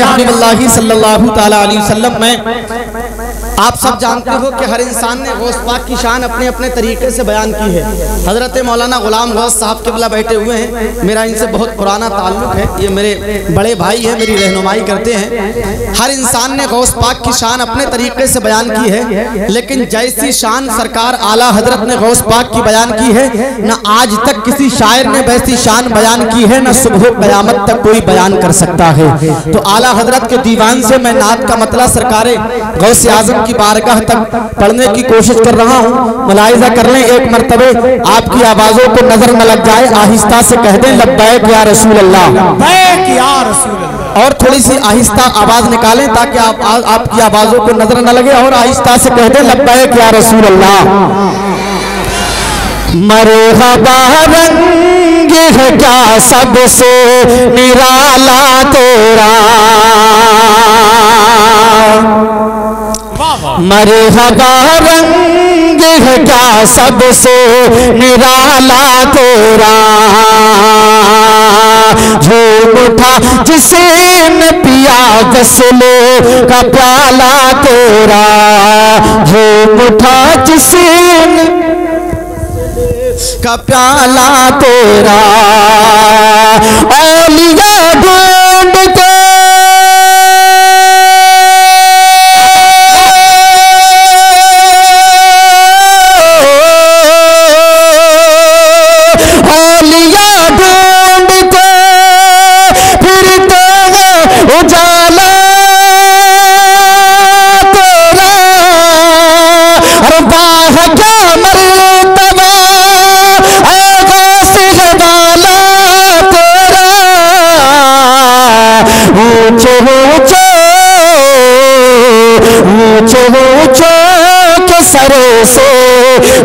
हबीबुल्लाह सल्लल्लाहु ताला अलैहि वसल्लम में आप सब जानते हो कि हर इंसान ने गौस पाक की शान अपने अपने तरीके से बयान की है। हज़रत मौलाना गुलाम गौस साहब क़िबला बैठे हुए हैं, मेरा इनसे बहुत पुराना ताल्लुक़ है, ये मेरे बड़े भाई हैं, मेरी रहनुमाई करते हैं। हर इंसान ने गौस पाक की शान अपने तरीके से बयान की है, लेकिन जैसी शान सरकार आला हजरत ने गौस पाक की बयान की है, न आज तक किसी शायर ने वैसी शान बयान की है, न सुबह क़यामत तक कोई बयान कर सकता है। तो आला हजरत के दीवान से मैं नात का मतलब सरकारे गौस आज़म की बारगाह तक पढ़ने की कोशिश कर रहा हूँ। मुलाहिज़ा कर लें, एक मरतबे आपकी आवाज़ों को नजर न लग जाए, आहिस्ता से कह दें लब्बैक या रसूल अल्लाह, लब्बैक या रसूल अल्लाह, और थोड़ी सी आहिस्ता आवाज़ निकालें ताकि आपकी आवाज़ों को नजर न लगे, और आहिस्ता से कह दें लब्बैक या रसूल अल्लाह। मरहबा रंग है क्या सबसे निराला तेरा, मरहबा रंग है क्या सबसे निराला तेरा, झूम उठा जिसे न पिया वसलो का प्याला तेरा, झूम उठा जिसे का प्याला तेरा, औलिया ढूंढ के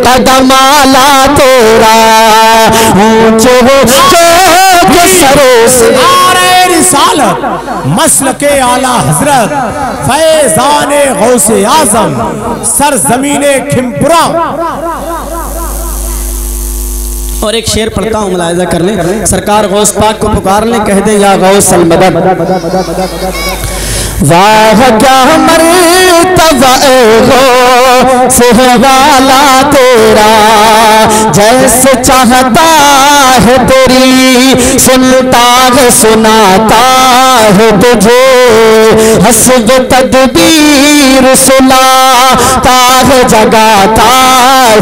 कदमाला तेरा, ऊंचे के सरों से नारे रिसालत मसलके आला हजरत फैज़ाने गौसे आज़म सरज़मीने खिमपुरा। और एक शेर पढ़ता हूँ, मुलाहिज़ा कर लें, सरकार गौस पाक को पुकार लें, कह दें या गौस अल मदद। वाह क्या मर्तबा गौस वाला तेरा, जैसे चाहता है तेरी सुनता है सुनाता है तुझे, हस्ब तदबीर सुनाता है जगाता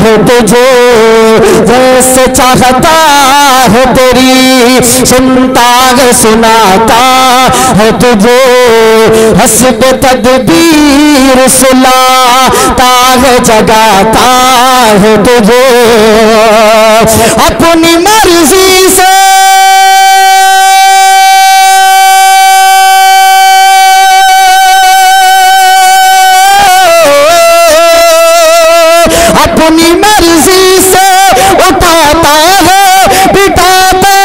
है तुझे, जैसे चाहता है तेरी सुनता है सुनाता है तुझे, हस्ब तदबीर सुनाता है जगाता है तुझे, अपनी मर्जी से अपनी मर्जी से उठाता है बिठाता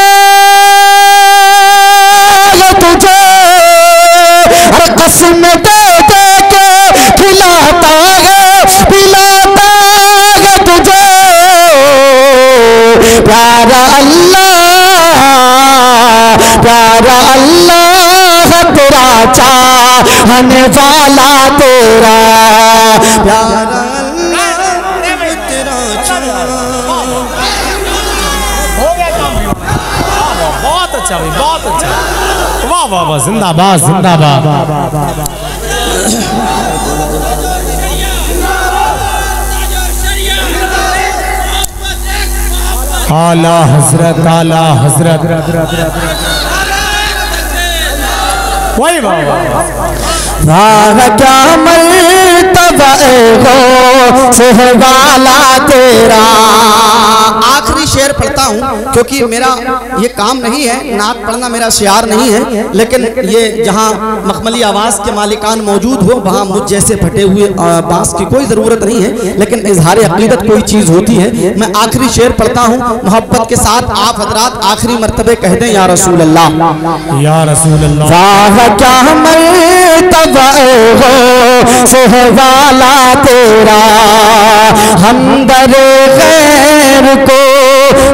है तुझे, हर कसम दे दे के खिलाता है पिलाता है तुझे, प्यारा अल्लाह तेरा चाहने वाला तेरा, प्यारा बहुत अच्छा, वाह वाह वाह, जिंदाबाद जिंदाबाद। आला हजरत आला हजरत, वही वाह वाह क्या मर्तबा गौस वाला तेरा। आखिरी शेर पढ़ता हूँ क्योंकि मेरा ये काम नहीं है, नात पढ़ना मेरा शियार नहीं है, लेकिन ये जहाँ मखमली आवाज़ के मालिकान मौजूद हो वहाँ मुझ जैसे फटे हुए बांस की कोई ज़रूरत नहीं है, लेकिन इजहार अक़ीदत कोई चीज़ होती है। मैं आखिरी शेर पढ़ता हूँ, मोहब्बत के साथ आप हजरात आखिरी मरतबे कह दें या रसूल अल्लाह, या रसूल अल्लाह। वाह क्या मर्तबा गौस वाला तेरा, हमदर गैर को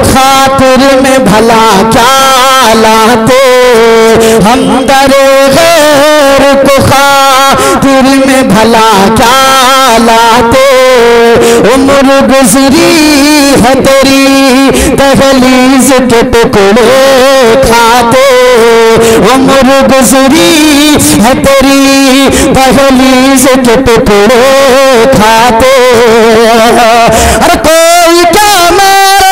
खातिर में भला क्या लाते, हमदर गैर भला क्या लाते, उम्र गुजरी है तेरी दहलीज के टुकड़े खाते, उम्र गुजरी है तेरी दहलीज के टुकड़े खाते। अरे कोई क्या मारे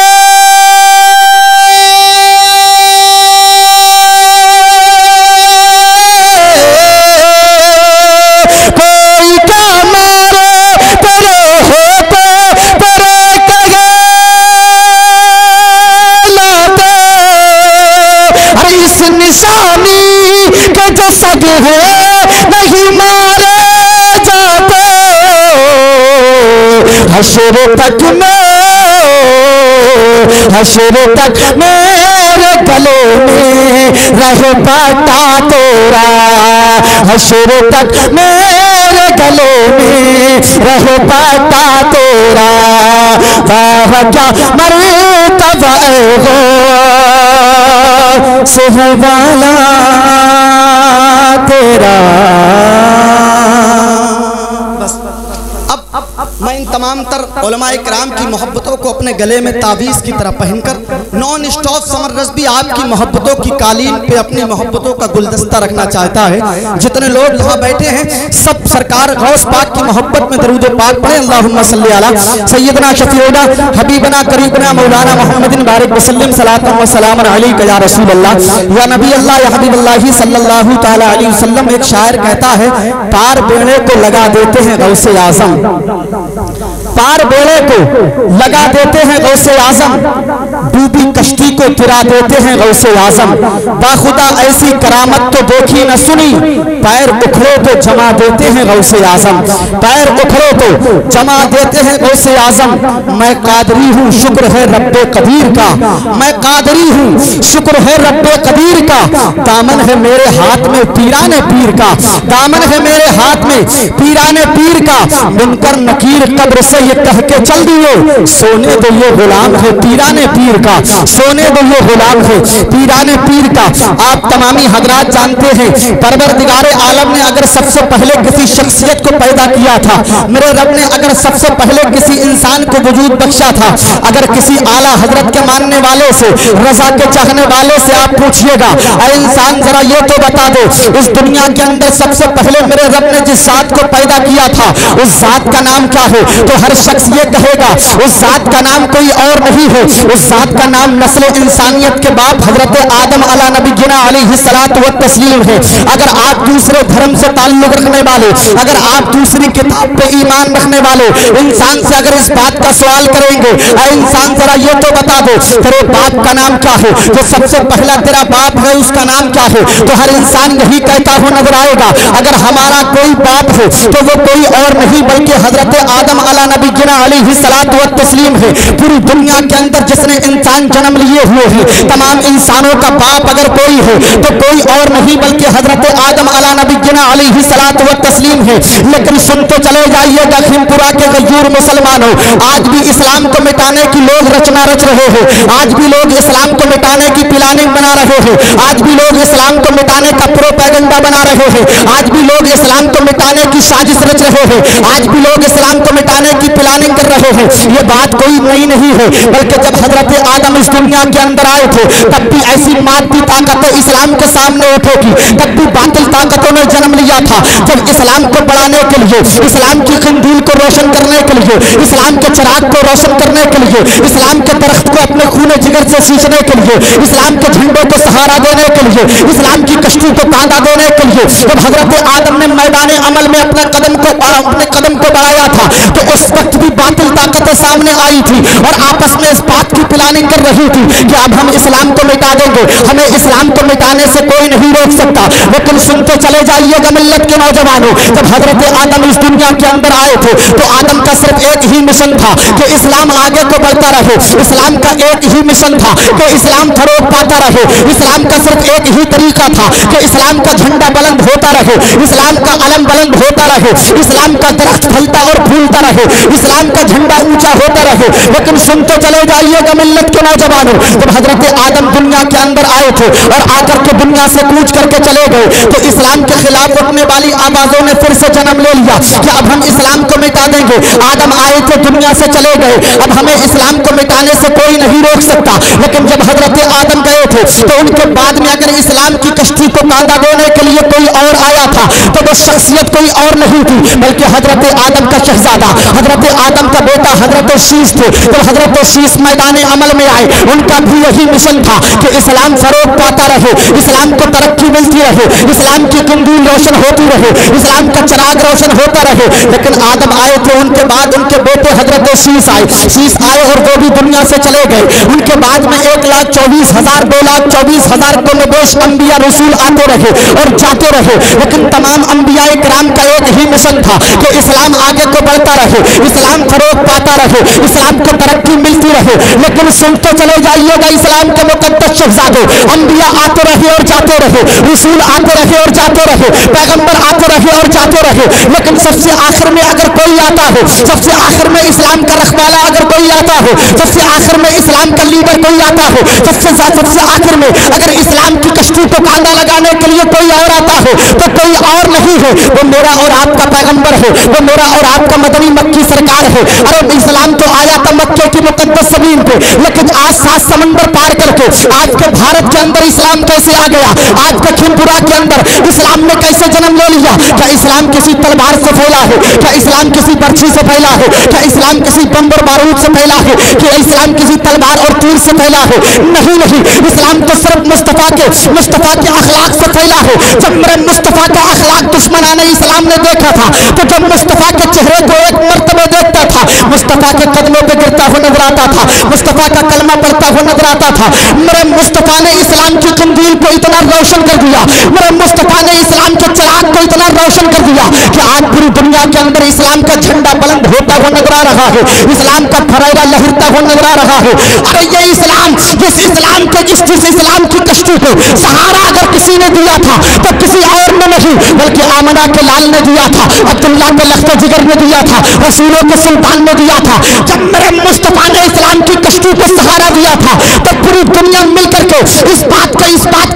हशर तक मेरे गले में रह पाता तेरा, हशर तक मेरे गले में रह पाता तेरा। वाह क्या मर्तबा हो सुहवाला तेरा। मैं इन तमाम तर उलमाए किराम की मोहब्बतों को अपने गले में ताबीज़ की तरह पहनकर नॉन स्टॉप समर रस भी आपकी मोहब्बतों की कालीन पे अपनी मोहब्बतों का गुलदस्ता रखना चाहता है। जितने लोग यहाँ बैठे हैं सब सरकार गौस पाक की मोहब्बत में दरूद पाक पढ़े। अल्लाहुम्मा सल्ली अला सय्यदना शफीउना हबीबना करीबना मौलाना मुहम्मदिन बारिक वसल्लम सलातन व सलामन अलैका या रसूल अल्लाह या नबी अल्लाह या हबीब अल्लाह सल्लल्लाहु तआला अलैहि वसल्लम। एक शायर कहता है, पार बेड़े को लगा देते हैं गौसे आज़म, पार बेड़े को लगा देते हैं गौसे आज़म, डूबी कश्ती को तिरा देते हैं गौसे आज़म। बाखुदा ऐसी करामत तो देखी न सुनी, पैर उखड़ो तो जमा देते हैं गौसे आज़म, पैर उखड़ो तो जमा देते हैं गौसे आज़म। मैं कादरी हूँ शुक्र है रब्बे कदीर का, मैं कादरी हूँ शुक्र है रब्बे कदीर का। दामन है मेरे हाथ में पीराने पीर का, दामन है मेरे हाथ में पीराने पीर का। मुनकर नकीर कब्र से ये कह के चल दिए, सोने दो ये गुलाम है पीराने पीर का, सोने दो ये गुलाम है पीराने पीर का। आप तमामी हजरात जानते हैं, परवरदिगारे आलम ने अगर सबसे पहले किसी शख्सियत को पैदा किया था, मेरे रब ने अगर सबसे पहले किसी इंसान को वजूद बख्शा था, अगर किसी आला हजरत के मानने वाले से, रजा के चाहने वाले से आप पूछिएगा, अरे इंसान जरा ये तो बता दो, इस दुनिया के अंदर सबसे पहले मेरे रब ने जिस जात को पैदा किया था उस जात का नाम क्या है? तो हर शख्स ये कहेगा उस जात का नाम कोई और नहीं है, उस जात का नाम नस्ल इंसानियत के बाप हजरत आदम अला नबीना अलैहिस्सलातु व तस्लीम है। अगर आप दूसरे धर्म से ताल्लुक रखने वाले, अगर आप दूसरी किताब पे ईमान रखने वाले इंसान से अगर इस बात का सवाल करेंगे, अरे इंसान जरा ये तो बता दो तेरे बाप का नाम क्या है, जो सबसे पहला तेरा बाप है उसका नाम क्या है? तो हर इंसान यही कहता हुआ नजर आएगा, अगर हमारा कोई बाप है तो वो कोई और नहीं बल्कि हजरत आदम अला नबीना अलैहिस्सलातु व तस्लीम है। पूरी दुनिया के अंदर जिसने इंसान जन्म लिए हुए हैं, तमाम इंसानों का बाप अगर कोई है तो कोई और नहीं बल्कि हजरत आदम अला नबीना अलैहिस्सलातु व तस्लीम है। लेकिन सुनते चले जाइएगा खिमपुरा के गयूर मुसलमानों, आज भी इस्लाम को मिटाने की लोग रचना रच रहे हैं, आज भी लोग इस्लाम को मिटाने की प्लानिंग बना रहे हैं, आज भी लोग इस्लाम को मिटाने का प्रोपेगेंडा बना रहे हैं, आज भी लोग इस्लाम को मिटाने की साजिश रच रहे हैं, आज भी लोग इस्लाम को मिटाने की प्लानिंग कर रहे हैं। ये बात कोई नई नहीं है, बल्कि जब हजरत आदम इस दुनिया के अंदर आए थे तब भी ऐसी मादी ताकतें इस्लाम के सामने उठेगी, तब भी बातिल ताकतों ने जन्म लिया था। जब इस्लाम को बढ़ाने के लिए, इस्लाम की खंडील को रोशन करने के लिए, इस्लाम के चिराग को रोशन करने के लिए, इस्लाम के दरख्त को अपने खूने जिगर से सींचने के लिए, इस्लाम के झंडों को सहारा देने के लिए, इस्लाम की कश्ती को कांधा देने के लिए जब हजरत आदम ने मैदान अमल में अपने कदम को बढ़ाया था तो उस वक्त भी बातिल ताकतें सामने आई थी और आपस में इस बात की प्लानिंग कर रही थी कि अब हम इस्लाम को मिटा देंगे, हमें इस्लाम को मिटाने से कोई नहीं रोक सकता। लेकिन सुनते चले जाइएगा मिल्लत के नौजवानों, जब हजरत आदम इस दुनिया के अंदर आए थे तो आदम का सिर्फ एक ही मिशन था कि इस्लाम आगे को बढ़ता रहे, इस्लाम का एक ही मिशन था कि इस्लाम फरोग पाता रहे, इस्लाम का सिर्फ एक ही तरीका था कि इस्लाम का झंडा बुलंद होता रहे, इस्लाम का अलम बुलंद होता रहे, इस्लाम का दरख्त फलता और फूलता रहे, इस्लाम का झंडा ऊंचा होता रहे। लेकिन सुनते चले जाइएगा मिल्लत उम्मत के नौजवानों, जब हजरत आदम दुनिया के अंदर आए थे और आकर के दुनिया से कूच करके चले गए तो इस्लाम के खिलाफ उठने वाली आवाजों ने फिर से जन्म ले लिया कि अब हम इस्लाम को मिटा देंगे। आदम आए थे, दुनिया से चले गए, अब हमें इस्लाम को मिटाने से कोई नहीं रोक सकता। लेकिन जब हजरत आदम गए थे तो उनके बाद में अगर इस्लाम की कश्ती को कांदा देने के लिए कोई और आया था तो वो शख्सियत कोई और नहीं थी बल्कि हजरत आदम का शहजादा, हजरत आदम का बेटा हजरत शीश थे। जब हजरत शीश मैदान अमल में आए उनका भी यही मिशन था कि इस्लाम फरोग पाता रहे, इस्लाम को तरक्की मिलती रहे, इस्लाम की कुंडली रोशन होती रहे, इस्लाम का चिराग रोशन होता रहे। लेकिन आदम आए थे, उनके बाद उनके बेटे हजरत शीश आए और वो भी दुनिया से चले गए। उनके बाद में 1,24,000 2,24,000 को नबोश अंबिया रसूल आते रहे और जाते रहे। लेकिन तमाम अंबिया इकराम का एक ही मिशन था कि इस्लाम आगे को बढ़ता रहे, इस्लाम फरोग पाता रहे, इस्लाम को तरक्की मिलती रहे। लेकिन सुनते चले जाइएगा इस्लाम के मुकद्दस शहजादे, अंबिया आते रहे और जाते रहे, रसूल आते रहे और जाते रहे, पैगंबर आते रहे और जाते रहे। लेकिन सबसे आखिर में अगर कोई आता है, सबसे आखिर में इस्लाम का रखवाला अगर कोई आता है, सबसे आखिर में इस्लाम का लीडर कोई आता है, सबसे आखिर में अगर इस्लाम की कश्ती को कांदा लगाने के लिए कोई और आता है तो कोई और नहीं है, वो मेरा और आपका पैगंबर है, वो मेरा और आपका मदनी मक्की सरकार है। अरे इस्लाम तो आया था मक्के की मुकद्दस जमीन पे, लेकिन आज 7 समंदर पार करके आज के भारत के अंदर इस्लाम कैसे आ गया, आज के खिमपुरा के अंदर इस्लाम ने कैसे जन्म ले लिया? क्या इस्लाम किसी तलवार से फैला है? क्या इस्लाम किसी बर्छी से फैला है? क्या इस्लाम किसी बम और बारूद से फैला है? क्या इस्लाम किसी तलवार और तीर से फैला है? नहीं, इस्लाम तो सिर्फ मुस्तफा के अखलाक से फैला है। जब मेरे मुस्तफा का अखलाक दुश्मनाने इस्लाम ने देखा था तो जब मुस्तफा के चेहरे को एक मर्तबा देखता था, मुस्तफा के कदमों पे गिरता हुआ नजर आता था, मुस्तफा का कलमा पढ़ता हुआ नजर आता था। मेरे मुस्तफा ने इस्लाम की कुंजील को इतना रोशन कर दिया, मेरे मुस्तफा ने इस्लाम के चिराग को इतना रोशन कर दिया कि आज पूरी दुनिया के अंदर इस्लाम का झंडा बुलंद होता हुआ नजर आ रहा है, इस्लाम का फराइदा लहरता हुआ नजर आ रहा है। अरे ये इस्लाम, जिस इस्लाम की कश्ती को सहारा अगर किसी ने दिया था तो किसी और ने नहीं बल्कि आमना के लाल ने दिया था, अब्दुल्ला के लख्त जिगर ने दिया था, रसूलों के सुल्तान ने दिया था। जब मेरे मुस्तफा ने इस्लाम की कश्ती को सहारा दिया था तो पूरी दुनिया मिलकर के इस बात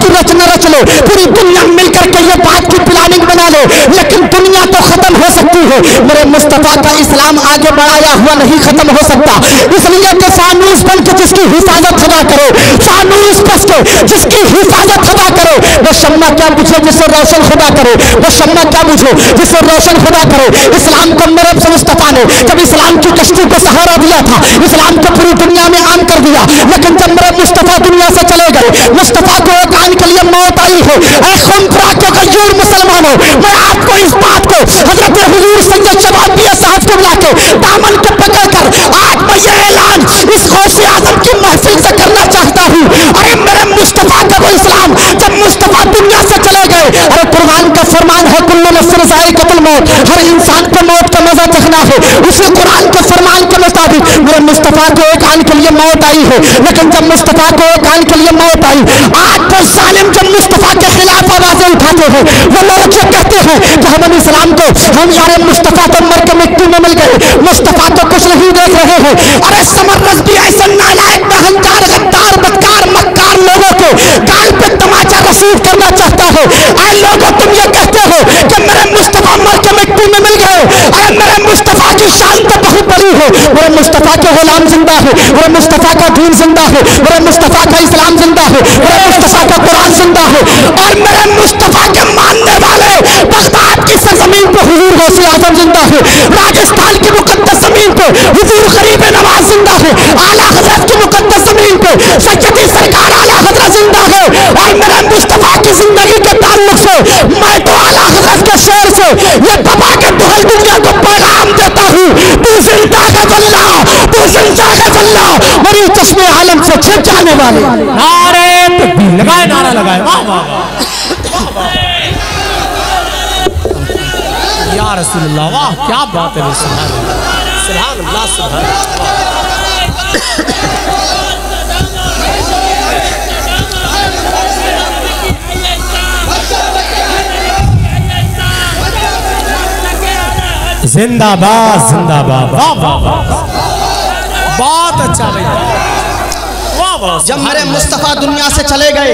की रचना रच ले, पूरी दुनिया मिलकर के ये बात की प्लानिंग बना ले। लेकिन दुनिया तो खत्म हो सकती है, मेरे मुस्तफा का इस्लाम आगे बढ़ाया हुआ नहीं खत्म हो सकता। इसलिए कि फानूस बन के जिसकी हिफाजत खुदा करे, फानूस बस के जिसकी हिफाजत खुदा करे, वो शम्मा क्या बुझे जिसे रोशन खुदा करे, वो शम्मा क्या बुझे जिसे रोशन खुदा करे। इस्लाम को मेरे मुस्तफा ने जब इस्लाम की कश्ती को सहारा दिया था, इस्लाम को पूरी दुनिया में आम कर दिया। लेकिन जब मेरे मुस्तफा दुनिया से चले गए, मुस्तफा को एक आन के लिए मौत आई है। ऐ खुनपुरा के गयूर मुसलमानों, मैं आपको इस बात को हजरत हुजूर सैयद शबाबिया साहब को बुला के दामन को पकड़कर आज मैं ये ऐलान इस गौसे आजम की महफिल से करना चाहता हूँ। अरे मेरे मुस्तफा का वो इस्लाम जब मुस्तफा दुनिया से चले गए, अरे कुरान का फरमान है कुल्लु नफ्सिन ज़ाइक़तुल मौत, हर इंसान को मौत का मजा चखना है। उसी कुरान के फरमान के मुताबिक मेरे मुस्तफा को एक आन के लिए मौत आई है। लेकिन जब मुस्तफा को एक आन के लिए मौत आई, आज तो जालिम जब मुस्तफा के खिलाफ आवाजें उठाते हैं, वो लोग जो कहते हैं कि हम इस्लाम को हम यारे मुस्तफा तो मर के मिट्टी में मिल गए, मुस्तफा तो कुछ नहीं देख रहे हैं। अरे समर रज़्वी ऐसे नालायक अहंकार गद्दार बदकार मक्कार लोगों को गाल पे तमाचा रसूख करना चाहता है। ऐ लोगों तुम ये कहते हो कि मेरे मुस्तफा मर के मिट्टी में मिल गए, अरे मेरे मुस्तफा की शान तो बहुत बड़ी है। मेरे मुस्तफा के गुलाम जिंदा है, मेरे मुस्तफा का दीन जिंदा है, मेरे मुस्तफा का इस्लाम जिंदा है, मेरे मुस्तफा का कुरान जिंदा है। और मेरे मुस्तफा के मानने वाले बगदाद की सरजमीन पे हुजूर गौसे आजम जिंदा है, राजस्थान की मुकद्दस जमीन पे हुजूर गरीब नवाज जिंदा है, आला हजरत की मुकद्दस जमीन पे सैयदी सरकार आला हजरत जिंदा है। और मेरे मुस्तफा की जिंदगी के ताल्लुक से मैं तो आला हजरत के शेर से ये बाबा के दुहल दुनिया को पैगाम देता हूँ, तू जिंदा है वल्लाह, तू जिंदा है वल्लाह। मेरी चश्मे आलम से छिप जाने वाले नारे तकबीर लगाए, नारा लगाए, वाह वाह या रसूलुल्लाह, वाह क्या बात है, सुभान अल्लाह सुभान अल्लाह। जिंदाबाद जिंदाबाद, वाह वाह वाह, बहुत अच्छा भैया। जब मेरे मुस्तफ़ा दुनिया से चले गए,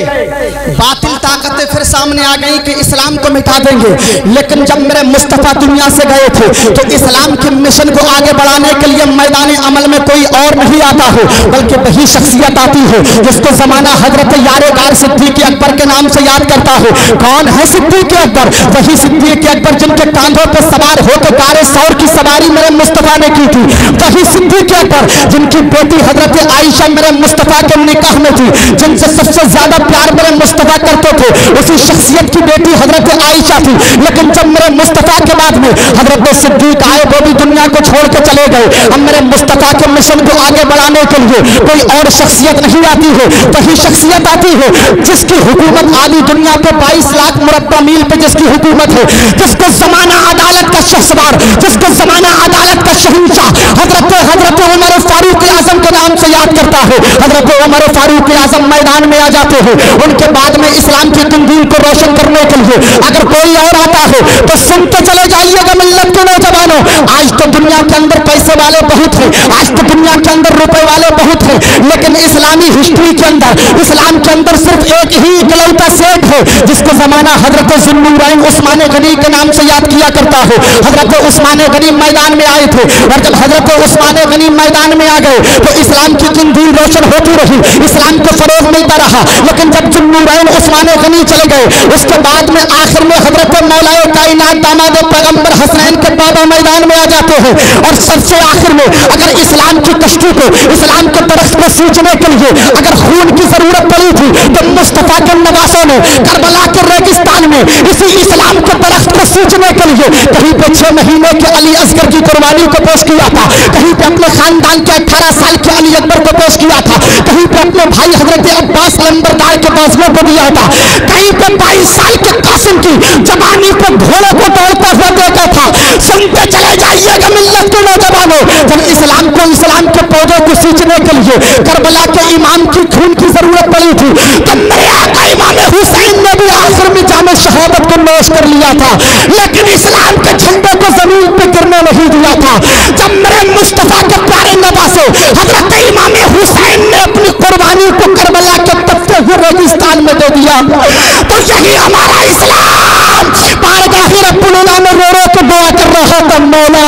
बातिल ताकतें फिर सामने आ गई कि इस्लाम को मिटा देंगे। लेकिन जब मेरे मुस्तफ़ा दुनिया से गए थे तो इस्लाम के मिशन को आगे बढ़ाने के लिए मैदान अमल में कोई और नहीं आता हो, बल्कि वही शख्सियत आती है जिसको जमाना हजरत यार सिद्दीक़ अकबर के नाम से याद करता है। कौन है सिद्दीक़ अकबर? वही सिद्दीक़ अकबर जिनके कांधों पर सवार होकर गारे सौर की सवारी मेरे मुस्तफ़ा ने की थी। वही सिद्दीक़ अकबर जिनकी बेटी हजरत आयशा मेरे मुस्तफ़ा के निकाह में थी, जिनसे सबसे ज्यादा प्यार मेरे मुस्तफ़ा करते थे, उसी शख्सियत की बेटी हजरत आयशा थी। लेकिन जब मेरे मुस्तफ़ा के बाद में हजरत सिद्दीक़ आए, वो भी दुनिया को छोड़ के चले गए। अब मेरे मुस्तफ़ा के मिशन को आगे बढ़ाने के लिए कोई और शख्सियत नहीं आती है, वही शख्सियत आती है जिसकी हुकूमत आधी दुनिया पे 22 लाख मुरब्बा मील पे जिसकी हुकूमत है, जिसको जमाना अदालत का शख्सवार, जिसको जमाना अदालत का शहंशाह हजरत उमर फारूक आजम के नाम से याद करता है। हजरत उमर फारूक आजम मैदान में आ जाते हैं। उनके बाद में इस्लाम की तंजीम को रोशन करने के लिए अगर कोई और आता है तो सुनते चले जाइएगा मिल्लत के नौजवानों। आज तो दुनिया के अंदर पैसे वाले बहुत हैं, आज तो दुनिया के अंदर रुपए वाले बहुत हैं, लेकिन इस्लामी हिस्ट्री के अंदर, इस्लाम के अंदर सिर्फ एक ही इकलौता सेठ है जिसको जमाना हजरत ज़ुन्नुरैन उस्मान गनी के नाम से याद किया करता है। हजरत उस्मान गनी मैदान में आए थे और जब हजरत उस्मान गनी मैदान में आ गए तो इस्लाम की तंजीम रोशन होती रही, इस्लाम को फरोग मिलता रहा। लेकिन जब ज़ुन्नुरैन उस्मान गनी चले गए, उसके बाद में आखिर में हजरत मौलाए कायनात दामाद पैगंबर हसनैन के बाबा मैदान में आ जाते हैं। और सबसे आखिर में अगर इस्लाम की कश्ती को, इस्लाम के दरख्त को सींचने के लिए अगर खून की जरूरत पड़ी थी तो मुस्तफ़ा के नवासों ने करबला के रेगिस्तान में इसी इस्लाम के दरख्त को सींचने के लिए कहीं पे 6 महीने के अली असगर की कुर्बानी को पेश किया था, कहीं पे अपने खानदान के 18 साल के अली अकबर को पेश किया था, कहीं पे अपने भाई हजरत अब्बास लंबरदार के बाजुओं को दिया था, कहीं पे 22 साल के कासिम की जवानी पे घोड़े को दौड़ता हुआ देखा था। सुनते चले जाइएगा मिल्लत के नौजवानों। जब इस्लाम को, इस्लाम के पौधों को सींचने के लिए करबला के इमाम की खून की जरूरत पड़ी थी तो मेरे आका इमाम हुसैन ने भी आखिर में जामे शहादत को नोश कर लिया था, लेकिन इस्लाम के झंडे को जमीन पे गिरने नहीं दिया था। जब मेरे मुस्तफ़ा के प्यारे नवासे हजरत इमाम हुसैन ने अपनी कुर्बानी को करबला के तपते हुए रेगिस्तान में दे दिया तो यही हमारा इस्लाम बारगाह रब्बुल आला में रो रो के दुआ कर रहा था, मौला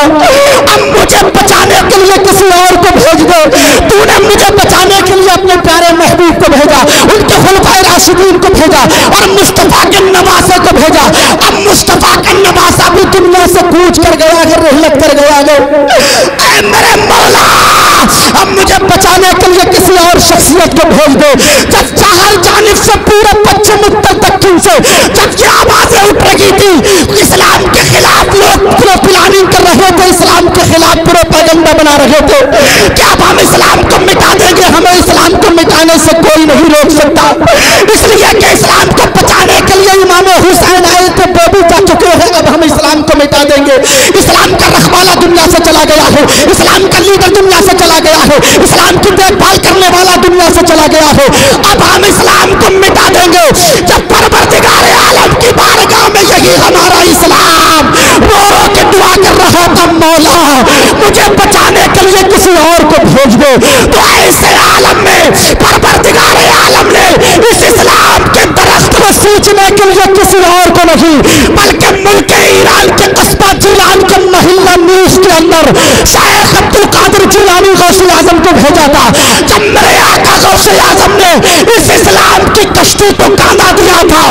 अब मुझे बचाने के लिए किसी और को भेज दो। तूने मुझे बचाने के लिए अपने प्यारे महबूब को भेजा, उनके खुलफाए राशिदीन को भेजा और मुस्तफ़ा के नवासे को भेजा। अब मुस्तफ़ा का नवासा भी दुनिया से कूच कर गया है, रहलत कर गया है। ऐ मेरे मौला अब मुझे बचाने के लिए किसी और शख्सियत को भेज दो। जब चार जानिब से पूरे पश्चिम उत्तर दक्षिण से जब ये आवाजें उठ रही थी, इस्लाम के खिलाफ लोग प्लानिंग कर रहे थे, इस्लाम के खिलाफ प्रोपेगेंडा बना रहे थे कि अब हम इस्लाम को मिटा देंगे, हमें इस्लाम को मिटाने से कोई नहीं रोक सकता। इसलिए कि इस्लाम को बचाने के लिए इमाम हुसैन आए थे, वो भी जा चुके हैं, अब हम इस्लाम को मिटा देंगे। इस्लाम का रखवाला दुनिया से चला गया है, इस्लाम का लीडर दुनिया से चला गया है, इस्लाम की देखभाल करने वाला दुनिया से चला गया है, अब हम इस्लाम को मिटा देंगे। जब परवरदिगार आलम की बारगाह में यही हमारा इस्लाम रो रो के दुआ कर रहा था, मौला मुझे बचाने के लिए किसी और को भेज दो। तो ऐसे आलम में परवरदिगार आलम ने इस इस्लाम के दरख्त को सींचने के लिए किसी और को नहीं बल्कि मुल्क ईरान के कस्बा जिलान के महिला न्यूज के अंदर शेख अब्दुल कादिर जिलानी गौसे आजम को भेजा था। जब मेरे आका गौसे आजम ने इस इस्लाम की कश्ती को कांधा दिया था,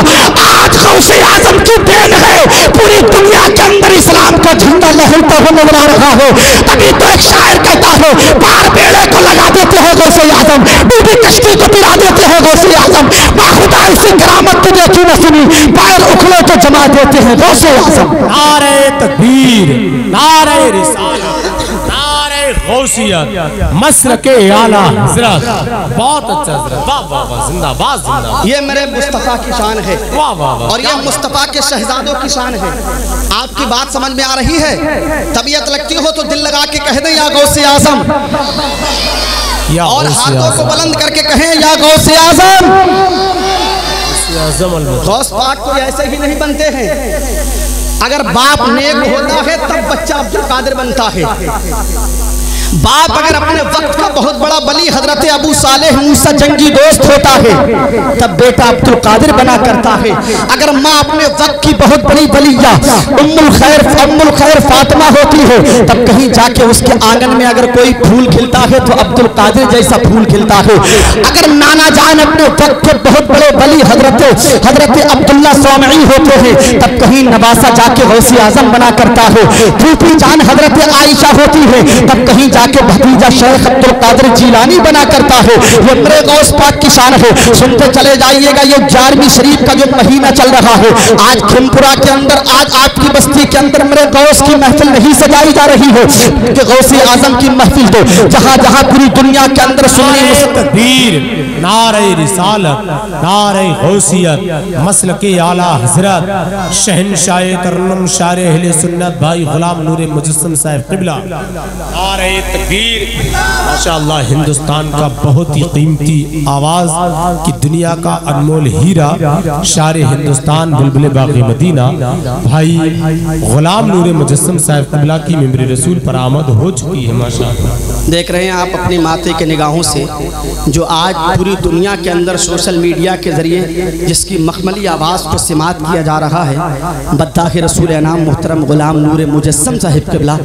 आज गौसे आजम की देन है पूरी दुनिया के अंदर इस्लाम का झंडा लहरता हुआ नजर आ रहा है। तभी तो एक शायर कहता है, पार बेड़े को लगा देते हैं गौसे आजम, डूबी कश्ती को गिरा देते हैं गौसे आजम, बाखुदा ऐसी करामत तो देखी न सुनी, पैर उखड़े तो जमा देते हैं गौसे आजम। नारे तकबीर, नारे रिसालत, नारे गौसियत, मसरके आला हज़रत। बहुत अच्छा हज़रत, वाह वाह वाह, जिंदाबाद जिंदाबाद। ये मेरे मुस्तफ़ा की शान है, वाह वाह वाह, और ये मुस्तफ़ा के शहजादों की शान है। आपकी बात समझ में आ रही है? तबीयत लगती हो तो दिल लगा के कह दें या गौसे आजम, और हाथों को बुलंद करके कहें या गौसे आजम। गौस पाक कोई ऐसे ही नहीं बनते हैं, अगर बाप नेक होता है तब बच्चा अब्दुल कादिर बनता है। बाप अगर अपने वक्त का बहुत बड़ा बली हजरत अबू सालेह मूसा जंगी दोस्त होता है तब बेटा अब्दुल कादिर बना करता है। अगर माँ अपने वक्त की बहुत बड़ी बलिया उम्मुल खैर फातिमा होती है तब कहीं जाके उसके आंगन में अगर कोई फूल खिलता है तो अब्दुल कादिर जैसा फूल खिलता है। अगर नाना जान अपने वक्त के बहुत बड़े बली हजरत अब्दुल्ला स्वामी होते हैं तब कहीं नवासा जाके गौसे आजम बना करता है। फूफी जान हजरत आयशा होती है तब कहीं जाके भतीजा शेख अब्दुल कादिर जीलानी बना करता है। ये मेरे गौस पाक की शान है। सुनते चले जाइएगा। ये 11वीं शरीफ का जो महीना चल रहा है आज खिमपुरा के अंदर, आज आपकी बस्ती के अंदर मेरे गौस की महफिल नहीं सजाई जा रही है कि गौसे आजम की महफिल तो जहां जहां पूरी दुनिया के अंदर सुन्नी तकबीर, नारे रिसालत, नारे गौसियत, मसलके आला हजरत शहनशाह तरन्नुम शारे अहले सुन्नत भाई गुलाम नूरे मुजस्सम साहब क़िबला, नारे तकबीर। माशाअल्लाह हिंदुस्तान का बहुत ही कीमती आवाज की दुनिया का अनमोल हीरा शारे हिंदुस्तान बुलबुल बाग़े मदीना भाई गुलाम नूरे मुजस्सम साहब क़िबला की मिंबर रसूल पर आमद हो चुकी है। माशाअल्लाह देख रहे हैं आप अपनी माथे के निगाहों से जो आज पूरी दुनिया के अंदर सोशल मीडिया के जरिए जिसकी मखमली आवाज़ को सिमात किया जा रहा है बद्दाह रसूल एनाम मोहतरम गुलाम नूरे मुजस्सम साहिब क़िबला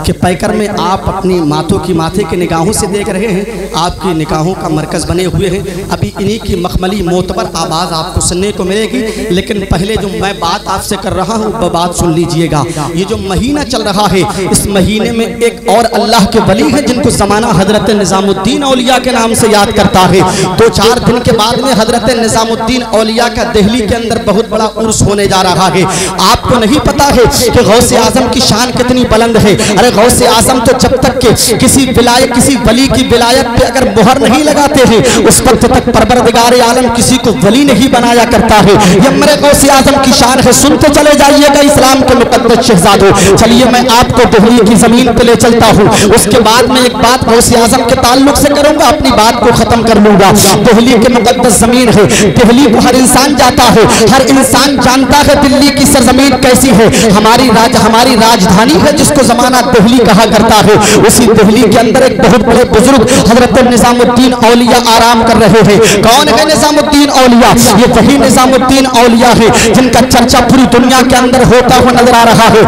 के पैकर में आप अपनी माथों की माथे के निगाहों से देख रहे हैं। आपकी निगाहों का मरकज़ बने हुए हैं। अभी इन्हीं की मखमली मोतबर आवाज़ आपको सुनने को मिलेगी। लेकिन पहले जो मैं बात आपसे कर रहा हूँ वह बात सुन लीजिएगा। ये जो महीना चल रहा है इस महीने में एक और अल्लाह के वली है जिनको ज़माना हजरत निज़ामुद्दीन औलिया के नाम से याद करता है। 2-4 दिन के बाद में हजरत निज़ामुद्दीन औलिया का दिल्ली के अंदर बहुत बड़ा उर्स होने जा रहा है। आपको नहीं पता है कि गौसे आजम की शान कितनी बुलंद है। अरे गौसे आजम तो जब तक के किसी वली की विलायत पे अगर मोहर नहीं लगाते हैं उस वक्त तक परवरदिगार आलम किसी को वली नहीं बनाया करता है। ये मेरे गौसे आजम की शान है। सुनते चले जाइएगा इस्लाम के मुकद्दस शहजादों। चलिए मैं आपको दिल्ली की जमीन पे ले चलता हूँ। उसके बाद में एक बात गौसे आजम के ताल्लुक से करूंगा, अपनी बात को खत्म कर लूंगा। दिल्ली के मुकद्दस जमीन है। दिल्ली को हर इंसान जाता है, हर इंसान जानता है दिल्ली की सरजमीन कैसी है। हमारी राजधानी है जिसको जमाना दिल्ली कहा करता है। उसी दिल्ली के अंदर एक बहुत बड़े बुजुर्ग हजरत निज़ामुद्दीन औलिया आराम कर रहे हैं। कौन है निज़ामुद्दीन औलिया? ये वही निज़ामुद्दीन औलिया है जिनका चर्चा पूरी दुनिया के अंदर होता हुआ नजर आ रहा है।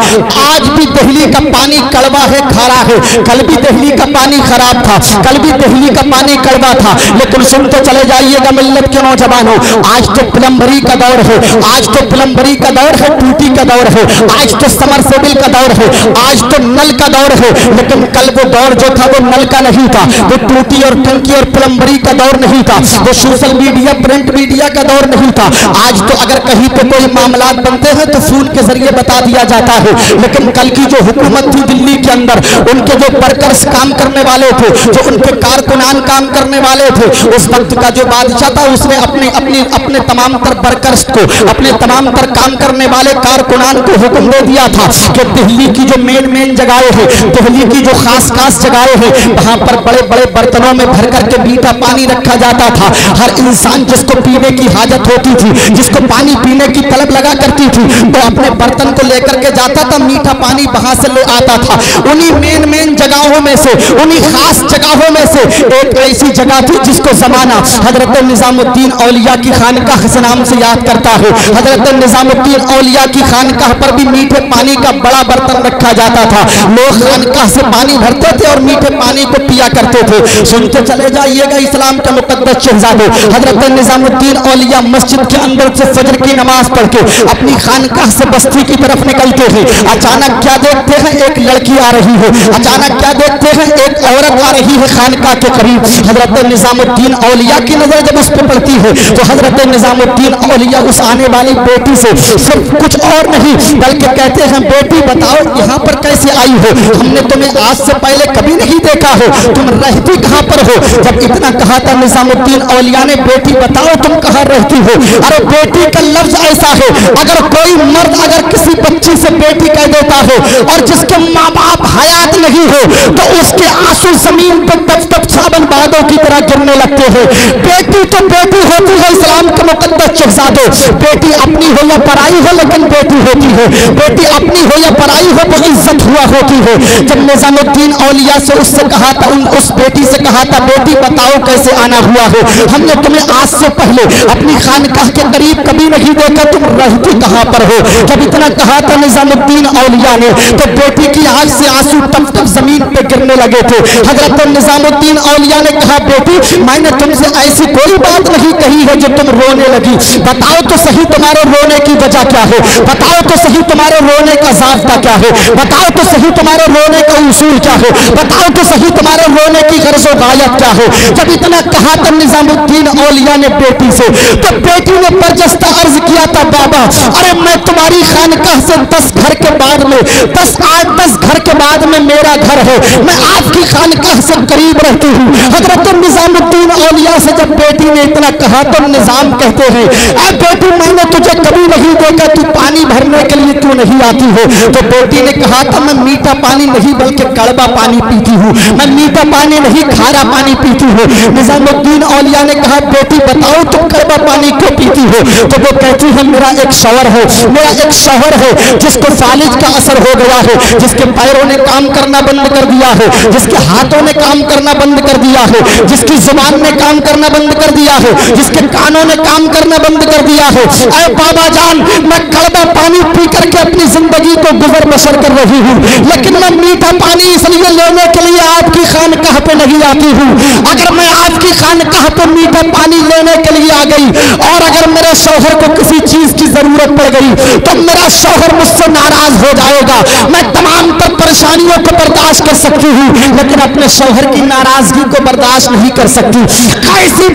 आज भी दिल्ली का पानी कड़वा है, खारा है। कल भी दिल्ली का पानी खराब था, कल भी दिल्ली का पानी कड़वा था। लेकिन सुनते चले जाइएगा मिल्लत के नौजवानों, आज तो प्लम्बरी का दौर है, आज तो प्लम्बरी का दौर है, टूटी का दौर है, आज तो समरसेबिल का दौर है, आज तो नल का दौर है। लेकिन कल वो दौर जो था वो नल का नहीं था, वो टूटी और टंकी और प्लम्बरी का दौर नहीं था, वो सोशल मीडिया प्रिंट मीडिया का दौर नहीं था। आज तो अगर कहीं पे कोई मामलात बनते हैं तो फोन के जरिए बता दिया जाता है। लेकिन कल की जो हुकूमत थी दिल्ली के अंदर, उनके जो वर्कर्स काम करने वाले थे, जो उनके कारकुनान काम करने वाले थे, उस वक्त का जो बादशाह था उसने अपने तमाम तर वर्कर्स को, अपने तमाम तर काम करने वाले कारकुनान को हुक्म दे दिया था कि दिल्ली की जो मेन जगहें हैं, दिल्ली की जो खास जगहें हैं, वहां पर बड़े बड़े बर्तनों में भर करके मीठा पानी रखा जाता था। हर इंसान जिसको पीने की हाजत होती थी, जिसको पानी पीने की तलब लगा करती थी, तो अपने बर्तन को लेकर के जाता था, मीठा पानी वहां से ले आता था। उन्हीं मेन जगहों में से, उन्हीं खास जगहों में से एक ऐसी जगह थी जिसको जमाना हजरत निज़ामुद्दीन औलिया की खानकाह के नाम से याद करता है। हजरत निज़ामुद्दीन औलिया की खानकाह पर भी मीठे पानी का बड़ा बर्तन रखा जाता था। लोग खानकाह से पानी भरते थे और मीठे पानी को पिया करते थे। सुनते चले जाइएगा इस्लाम का मुकद्दस शहजादे, हजरत निज़ामुद्दीन औलिया मस्जिद के अंदर से फजर की नमाज पढ़ के अपनी खानकाह से बस्ती की तरफ निकलते हैं। अचानक क्या देखते हैं? एक लड़की आ रही है। अचानक क्या देखते हैं? एक औरत आ रही है खानकाह के करीब। हजरत निज़ामुद्दीन औलिया की नजर जब उस पर पड़ती है तो हजरत निज़ामुद्दीन औलिया उस आने वाली बेटी से सिर्फ कुछ और नहीं बल्कि कहते हैं, बेटी बताओ यहाँ पर कैसे आई हो? हमने तुम्हें आज से पहले कभी नहीं देखा हो, तुम रहती कहाँ पर हो? जब इतना कहा था निज़ामुद्दीन औलिया ने, बेटी बताओ तुम कहाँ रहती हो? अरे बेटी का लफ्ज ऐसा है, अगर कोई मर्द अगर किसी बच्ची से बेटी कह देता हो और जिसके माँ बाप हयात नहीं हो तो उसके आंसू जमीन पर तप साबन बादों की तरह गिरने लगते हैं। बेटी तो बेटी होती है इस्लाम के मुकद्दस शहजादों। बेटी अपनी हो या पराई हो लेकिन बेटी होती है। बेटी अपनी हो या पराई हो तो इज्जत हुआ होती है। जब निज़ामुद्दीन औलिया से उससे कहा था, उस बेटी से कहा था, बेटी बताओ कैसे आना हुआ हो, हमने तुम्हें आज से पहले अपनी खानकाह के करीब कभी नहीं देखा, तुम रहती कहाँ पर हो। जब इतना कहा था निजामुद्दीन औलिया ने तो बेटी की आंख से आंसू टप टप जमीन पे गिरने लगे थे। हजरत निजामुद्दीन औलिया ने कहा, बेटी मैंने तुमसे ऐसी कोई बात नहीं कही है जो तुम रोने लगी, बताओ तो सही तुम्हारे रोने की वजह क्या है, बताओ तो सही तुम्हारे रोने का ज़ाब्ता क्या है, बताओ तो सही तुम्हारे रोने का उसूल क्या है, बताओ तो सही तुम्हारे रोने की गर्ज़ो गायत क्या है। जब इतना कहा था निजामुद्दीन औलिया ने बेटी से, तो बेटी ने बरजस्ता अर्ज किया था, बाबा अरे मैं तुम्हारी खानकाह से 10 घर के बाद में 10 घर के बाद में मेरा घर है, मैं आपकी खानकाह से करीब रहती हूँ। हजरत निजामुद्दीन औलिया से जब बेटी ने इतना कहा तो निजाम कहते हैं, अब बेटी मैंने तुझे कभी नहीं देखा, तू पानी भरने के लिए क्यों नहीं आती हो। तो बेटी ने कहा था, मैं मीठा पानी नहीं बल्कि कड़वा पानी पीती हूँ, मैं मीठा पानी नहीं खारा पानी पीती हूँ। निजामुद्दीन औलिया ने कहा, बेटी बताओ तुम कड़वा पानी क्यों पीती हो। तो वो कहती है, मेरा एक शौहर है, मेरा एक शौहर है जिसको फालिज का असर हो गया है, जिसके पैरों ने काम करना बंद कर दिया है, जिसके हाथों ने काम करना बंद कर दिया है, जिसकी जुबान ने काम करना बंद कर दिया है, जिसके कानों ने काम करना बंद कर दिया है। अरे बाबा जान, मैं कड़वा पानी पी करके अपनी जिंदगी को गुजर बसर कर रही हूँ, लेकिन मैं मीठा पानी इसलिए लेने के लिए आपकी खानकाह पे नहीं आती हूँ। अगर मैं आपकी खानकाह पे मीठा पानी लेने के लिए आ गई और अगर मेरे शौहर को किसी चीज की जरूरत पड़ गई तो मेरा शौहर मुझसे नाराज हो जाएगा। मैं तमाम तर परेशानियों को बर्दाश्त कर सकती हूँ, लेकिन अपने शौहर की नाराजगी को बर्दाश्त नहीं कर सकती। कैसी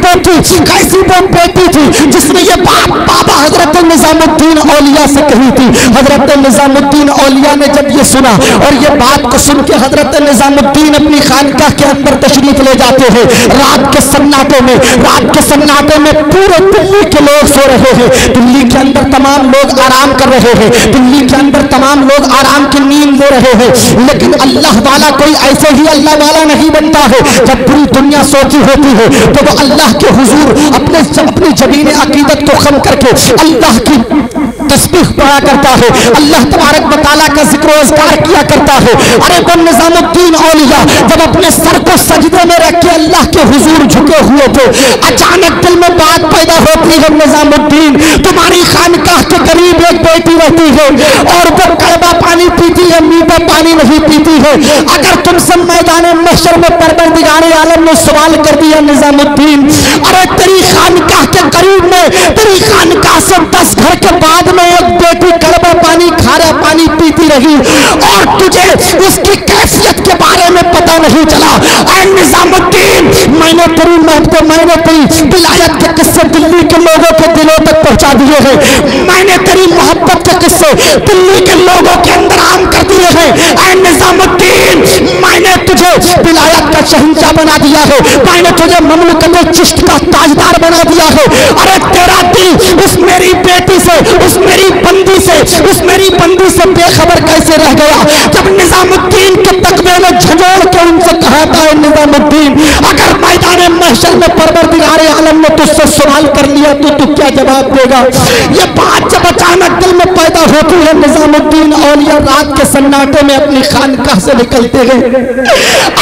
वो बेटी थी जिसने ये बात बाबा हजरत निजामुद्दीन औलिया से कही थी। हजरत निजामुद्दीन औलिया ने जब ये सुना और ये बात को सुन के हजरत निजामुद्दीन अपनी खानकाह के अंदर तशरीफ ले जाते हैं। रात के सन्नाटे में पूरे दिल्ली के लोग सो रहे हैं, दिल्ली के अंदर तमाम लोग आराम कर रहे हैं, दिल्ली के अंदर तमाम लोग आराम की नींद ले रहे हैं, लेकिन अल्लाह वाला कोई ऐसे ही अल्लाह वाला नहीं बनता है। जब पूरी दुनिया सोती होती है तो वो अल्लाह के हुजूर अपनी जबीन अकीदत को खम करके अल्लाह की तस्बीह पढ़ा करता है, अल्लाह तबारक व तआला का जिक्र अज़कार किया करता है। अरे वो निजामुद्दीन औलिया जब अपने सर को सजदे में रख के अल्लाह के हुजूर झुके हुए थे, अचानक दिल में बात पैदा होती है, निजामुद्दीन तुम्हारी खानकाह के करीब एक बेटी रहती है और वो कड़वा पानी पीती है, मीठा पानी नहीं पीती है। अगर तुमसे मैदान महशर में परवरदिगार आलम ने सवाल कर दिया, निजामुद्दीन अरे तेरी खानकाह के करीब में, तेरी खानकाह से 10 घर के बाद में एक बेटी कड़वा पानी खारा पानी पीती रही और तुझे उसकी कैफियत के बारे में पता नहीं चला। ऐ निजामुद्दीन मैंने तेरी विलायत के किस्से दिल्ली के लोगों के दिलों तक पहुंचा दिए हैं, मैंने तेरी मोहब्बत के किस्से दिल्ली के लोगों के अंदर आम कर दिए हैं। ऐ निजामुद्दीन मैंने तुझे विलायत का शहंशाह बना दिया है, मैंने तुझे ममलकत चिश्त का ताजदार बना दिया है। अरे तेरा दिल उस मेरी बेटी से, उस मेरी बंदी से बेखबर कैसे रह गया। जब निजामुद्दीन के तकबे में झंझोड़ के उनसे कहा था, निजामुद्दीन अगर मैदान महशर में परवरदिगार आलम ने तुझसे सवाल कर लिया तो तू क्या जवाब देगा। ये बात जब अचानक दिल में पैदा होती है, निजामुद्दीन औलिया रात के सन्नाटे में अपनी खानकाह से निकलते गए।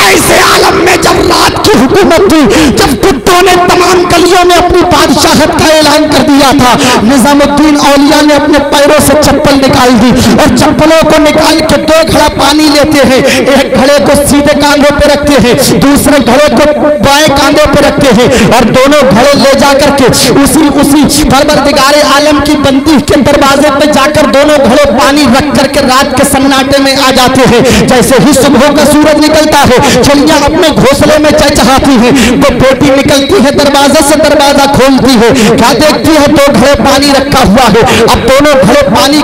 ऐसे आलम में जब रात की हुकूमत थी, जब कुत्तों ने तमाम गलियों में अपनी बादशाहत का ऐलान कर दिया था, निजामुद्दीन औलिया ने अपने पैरों से चप्पल निकाल दी और चप्पलों को निकाल के 2 घड़ा पानी लेते हैं, एक घड़े को सीधे कांधों पे रखते हैं, दूसरे घड़े को बाएं कांधों पे रखते हैं और दोनों घड़े ले जाकर के उसी परवरदिगार आलम की बंदी के दरवाजे पे जाकर दोनों घड़े पानी रख करके रात के सन्नाटे में आ जाते हैं। जैसे ही सुबह का सूरज निकलता है, चिड़िया अपने घोंसले में चहचहाती है, वो बेटी निकलती है दरवाजे से, दरवाजा खोलती है, क्या देखती है 2 घड़े पानी रखा हुआ है। अब दोनों घड़े पानी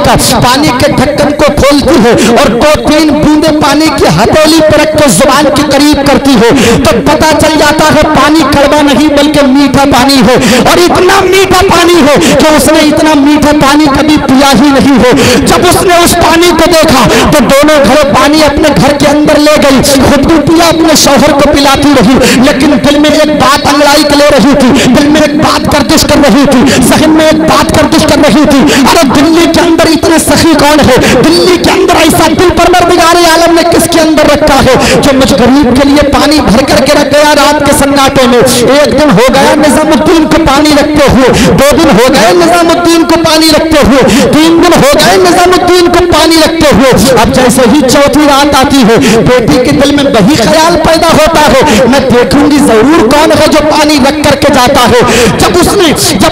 के ढक्कन को खोलती है और 2-3 बूंदे पानी की हथेली पर रख के जुबान के करीब करती है, तो पता चल जाता है पानी कड़वा नहीं बल्कि मीठा पानी है। और इतना मीठा पानी है कि उसने इतना मीठा पानी कभी पिया ही नहीं है। जब उसने उस पानी को देखा तो दोनों घड़े पानी अपने घर के अंदर ले गई, खुद भी पिया, अपने शौहर को पिलाती रही, लेकिन दिल में एक बात अंगड़ाई के ले रही थी, दिल में एक बात गर्दिश कर रही थी, सहन में एक बात गर्दिश कर रही थी। अरे दिल्ली के अंदर इतने सखी कौन है, दिल्ली के अंदर ऐसा दिल परवरदिगार आलम ने किसके अंदर अंदर रखा है जो मुझ गरीब के लिए पानी भर करके रख गया रात के सन्नाटे में। एक दिन हो गया निजामुद्दीन को पानी रखते हुए, 2 दिन हो गए निजामुद्दीन को पानी रखते हुए, 3 दिन हो गए निजामुद्दीन को पानी रखते हुए। अब जैसे ही चौथी रात आती है, बेटी के दिल में वही ख्याल पैदा होता है, मैं देखूंगी जरूर कौन है जो पानी रख करके जाता है। जब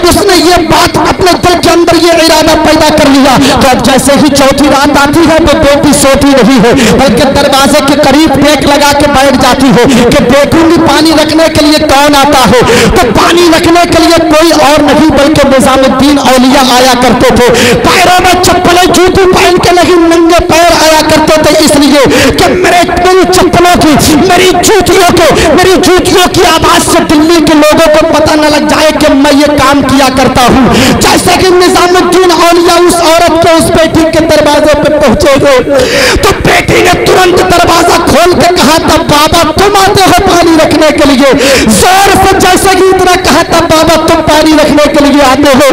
उसने ये बात अपने दिल के अंदर ये इरादा पैदा कर लिया, तो अब जैसे ही चौथी रात आती है तो बेटी सोती नहीं है, बल्कि दरवाजे के करीब टेक लगा के बैठ जाती है कि देखूंगी पानी रखने के लिए कौन आता है। तो पानी रखने के लिए कोई और नहीं बल्कि निजामुद्दीन औलिया आया करते थे। पैरों में चप्पलें जूती पहन के नहीं, नंगे पैर आया करते थे, इसलिए कि मेरी चप्पलों की, मेरी जूतियों की आवाज से दिल्ली के लोगों को पता न लग जाए कि मैं ये काम किया करता हूँ। जैसे कि निजामुद्दीन औलिया उस औरत के, उस बेटी के दरवाजे पे पहुंचे गए तो बेटी ने तुरंत दरवाजा खोल के कहा था, बाबा तुम आते हो पानी रखने के लिए। जोर से जैसे कि इतना कहा था, बाबा तुम पानी रखने के लिए आते हो।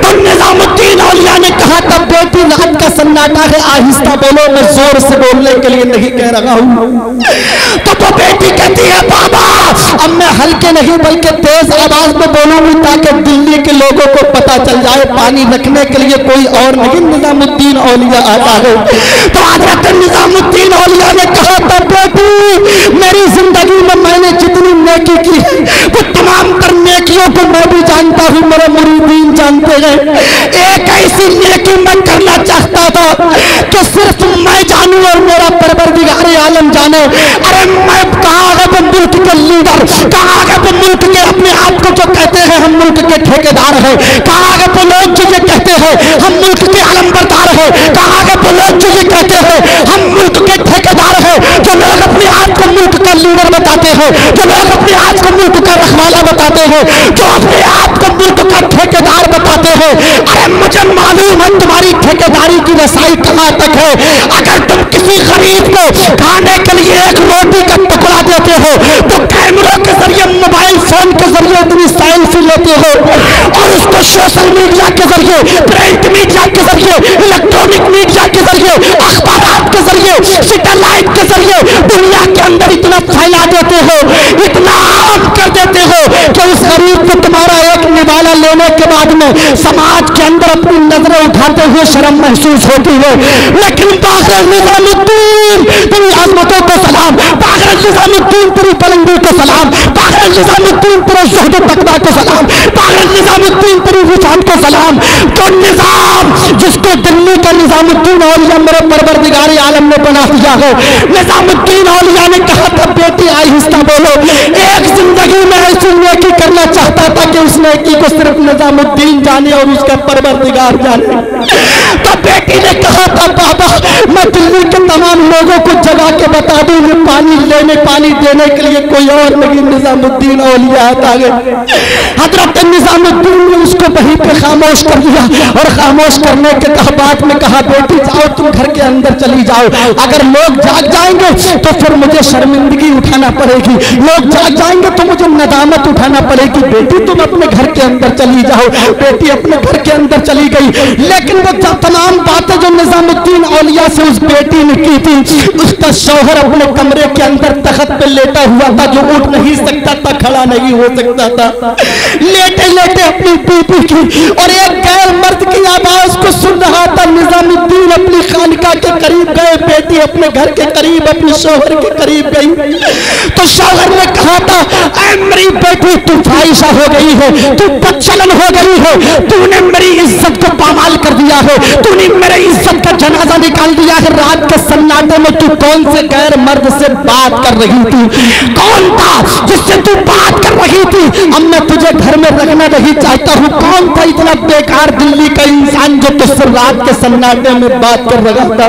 तो निजामुद्दीन औलिया ने कहा था, बेटी रात का सन्नाटा है, आहिस्ता बोलो, मैं जोर से बोलने के लिए नहीं कह रहा हूँ। तो बेटी कहती है, बाबा अब मैं हल्के नहीं बल्कि तेज आवाज में बोलूंगी ताकि दिल्ली के लोगों को पता चल जाए पानी रखने के लिए कोई और नहीं, निजामुद्दीन औलिया आता है। तो हज़रत निजामुद्दीन औलिया ने कहा था, बेटी मेरी जिंदगी में मैंने जितनी नेकी की है वो तमाम तर नेकियों को मैं भी जानता हूँ, मेरे मुरीदीन जानते हैं। एक ऐसी नेकी मैं करना चाहता था कि सिर्फ मैं जानूं और मेरा परवरदिगार आलम जाने। अरे मैं कहाँ है वो मुल्क के लीडर, कहाँ है वो मुल्क के अपने आप को जो कहते हैं हम मुल्क के ठेकेदार हैं, कहाँ है वो लोग जो ये कहते हैं हम मुल्क के अलंबरदार हैं, कहाँ है वो लोग जो ये कहते हैं हम मुल्क के ठेकेदार हैं, जो लोग अपने आप को मुल्क का लीडर बताते हैं, जो लोग अपने आप को मुल्क का रखवाला बताते हैं, जो अपने आप को मुल्क का ठेकेदार बताते हैं। अरे मुझे मालूम है तुम्हारी ठेकेदारी की रसाई कहाँ तक है। अगर तुम किसी गरीब को खाने के लिए एक रोटी का टुकड़ा देते हो तो कैमरों के जरिए, मोबाइल फोन के जरिए इतनी सेल्फी लेते हो और उसको सोशल मीडिया के जरिए, प्रिंट मीडिया के जरिए, इलेक्ट्रॉनिक मीडिया के जरिए, अखबार के जरिए, सैटेलाइट के जरिए दुनिया के अंदर इतना फैला देते हो, इतना आम कर देते हो कि उस गरीब को तुम्हारा एक निवाला लेने के बाद में समाज के अंदर अपनी नजरें उठाते हुए शर्म महसूस होती है। लेकिन बाखिर निजामुद्दीन तेरी आजमतों को सलाम, बाखिर निजामुद्दीन तेरी बुलंदी को सलाम, बाखिर निजामुद्दीन तेरे ज़ुहद तकवा को सलाम, बाखिर निजामुद्दीन तेरी विशाल को सलाम। तो निजाम जिसको दिल्ली का निजामुद्दीन औलिया मेरे परवरदिगार आलम ने बना दिया है। निजामुद्दीन औलिया ने कहा था, बेटी आहिस्ता बोलो, एक जिंदगी में ऐसी नेकी करना चाहता था कि उस नेकी को सिर्फ निजामुद्दीन जाने और उसका परवरदिगार जाने। तो बेटी ने कहा था, बाबा मैं दिल्ली के तमाम लोगों को जगा के बता दूं कि पानी लेने, पानी देने के लिए कोई और नहीं, निजामुद्दीन औलिया आता है। हजरत निजामुद्दीन ने उसको वहीं पे खामोश कर दिया और खामोश करने के बाद में कहा, बेटी जाओ तुम घर के अंदर चली जाओ, अगर लोग जाग जाएंगे तो फिर मुझे शर्मिंदगी उठाना पड़ेगी, लोग जाग जाएंगे तो मुझे नदामत उठाना पड़ेगी, बेटी तुम अपने घर के अंदर चली जाओ। बेटी अपने घर के अंदर चली गई, लेकिन वो तमाम बातें जो निजामुद्दीन औलिया से उस बेटी ने की थी, उसका शौहर अपने कमरे के अंदर तख्त पे लेटा हुआ था, जो उठ नहीं सकता था, खड़ा नहीं हो सकता था, लेटे लेटे अपनी बीबी की और एक गैर मर्द की आवाज को सुन रहा था। निजामुद्दीन अपनी खानका के करीब गए, बेटी अपने घर के करीब, अपने शौहर के करीब गई तो शौहर ने कहा था, ऐ मेरी बेटी तू फाहिशा हो गई है, तू बदचलन हो गई है, तूने मेरी इज्जत को पामाल कर दिया है, तूने मेरी इज्जत का जनाजा निकाल दिया है। रात के सन्नाटे में तू कौन से गैर मर्द से बात कर रही थी, कौन था जिससे तू बात कर रही थी? अब मैं तुझे घर में रखना नहीं चाहता हूँ। कौन था इतना बेकार दिल्ली का इंसान जो तुझसे रात के सन्नाटे में बात कर रहा था?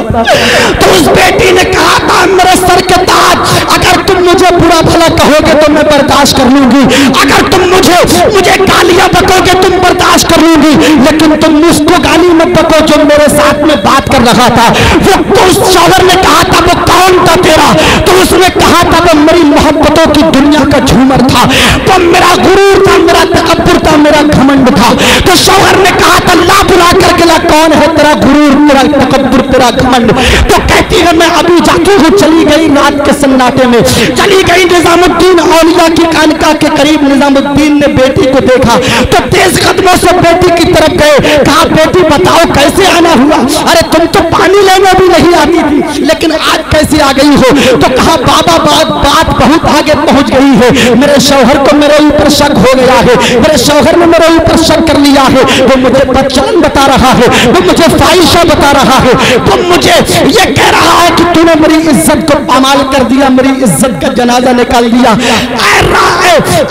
तो उस बेटी ने कहा था, मेरे सर के ताज, अगर तुम मुझे बुरा भला कहोगे तो मैं बर्दाश्त कर लूंगी, अगर तुम मुझे गालियां बकोगे तुम बर्दाश्त कर लूंगी, लेकिन तुम उसको गाली मत बको जो मेरे साथ में बात कर रहा था। वो तो उस शौहर ने कहा था, वो कौन कौन था तेरा? तो उसने कहा था वो मेरी मोहब्बतों की दुनिया का झूमर था, वो मेरा गुरूर था, मेरा तकब्बुर था, मेरा घमंड था। तो शौहर ने कहा था ला बुला करके ला, कौन है तेरा गुरूर, तेरा तकब्बुर, तेरा घमंड? तो कहती है मैं अभी जाती हूँ। चली गई रात के सन्नाटे में, चली गई निजामुद्दीन औलिया की खानका के करीब। निजामुद्दीन ने बेटी को देखा तो तेज कदमों से बेटी की तरफ गए। कहा बेटी बताओ कैसे आना हुआ? अरे तुम तो पानी लेने भी नहीं आती थी, लेकिन आज कैसे आ गई हो? तो कहा बाबा बात बहुत आगे पहुंच गई है, मेरे शौहर को मेरे ऊपर शक हो गया है, मेरे शौहर ने मेरे ऊपर शक कर लिया है। वो मुझे बदचलन बता रहा है, वो मुझे फाहिशा बता रहा है, वो मुझे ये कह रहा है कि तूने मेरी इज्जत को पामाल कर दिया, मेरी इज्जत का जनाजा निकाल दिया।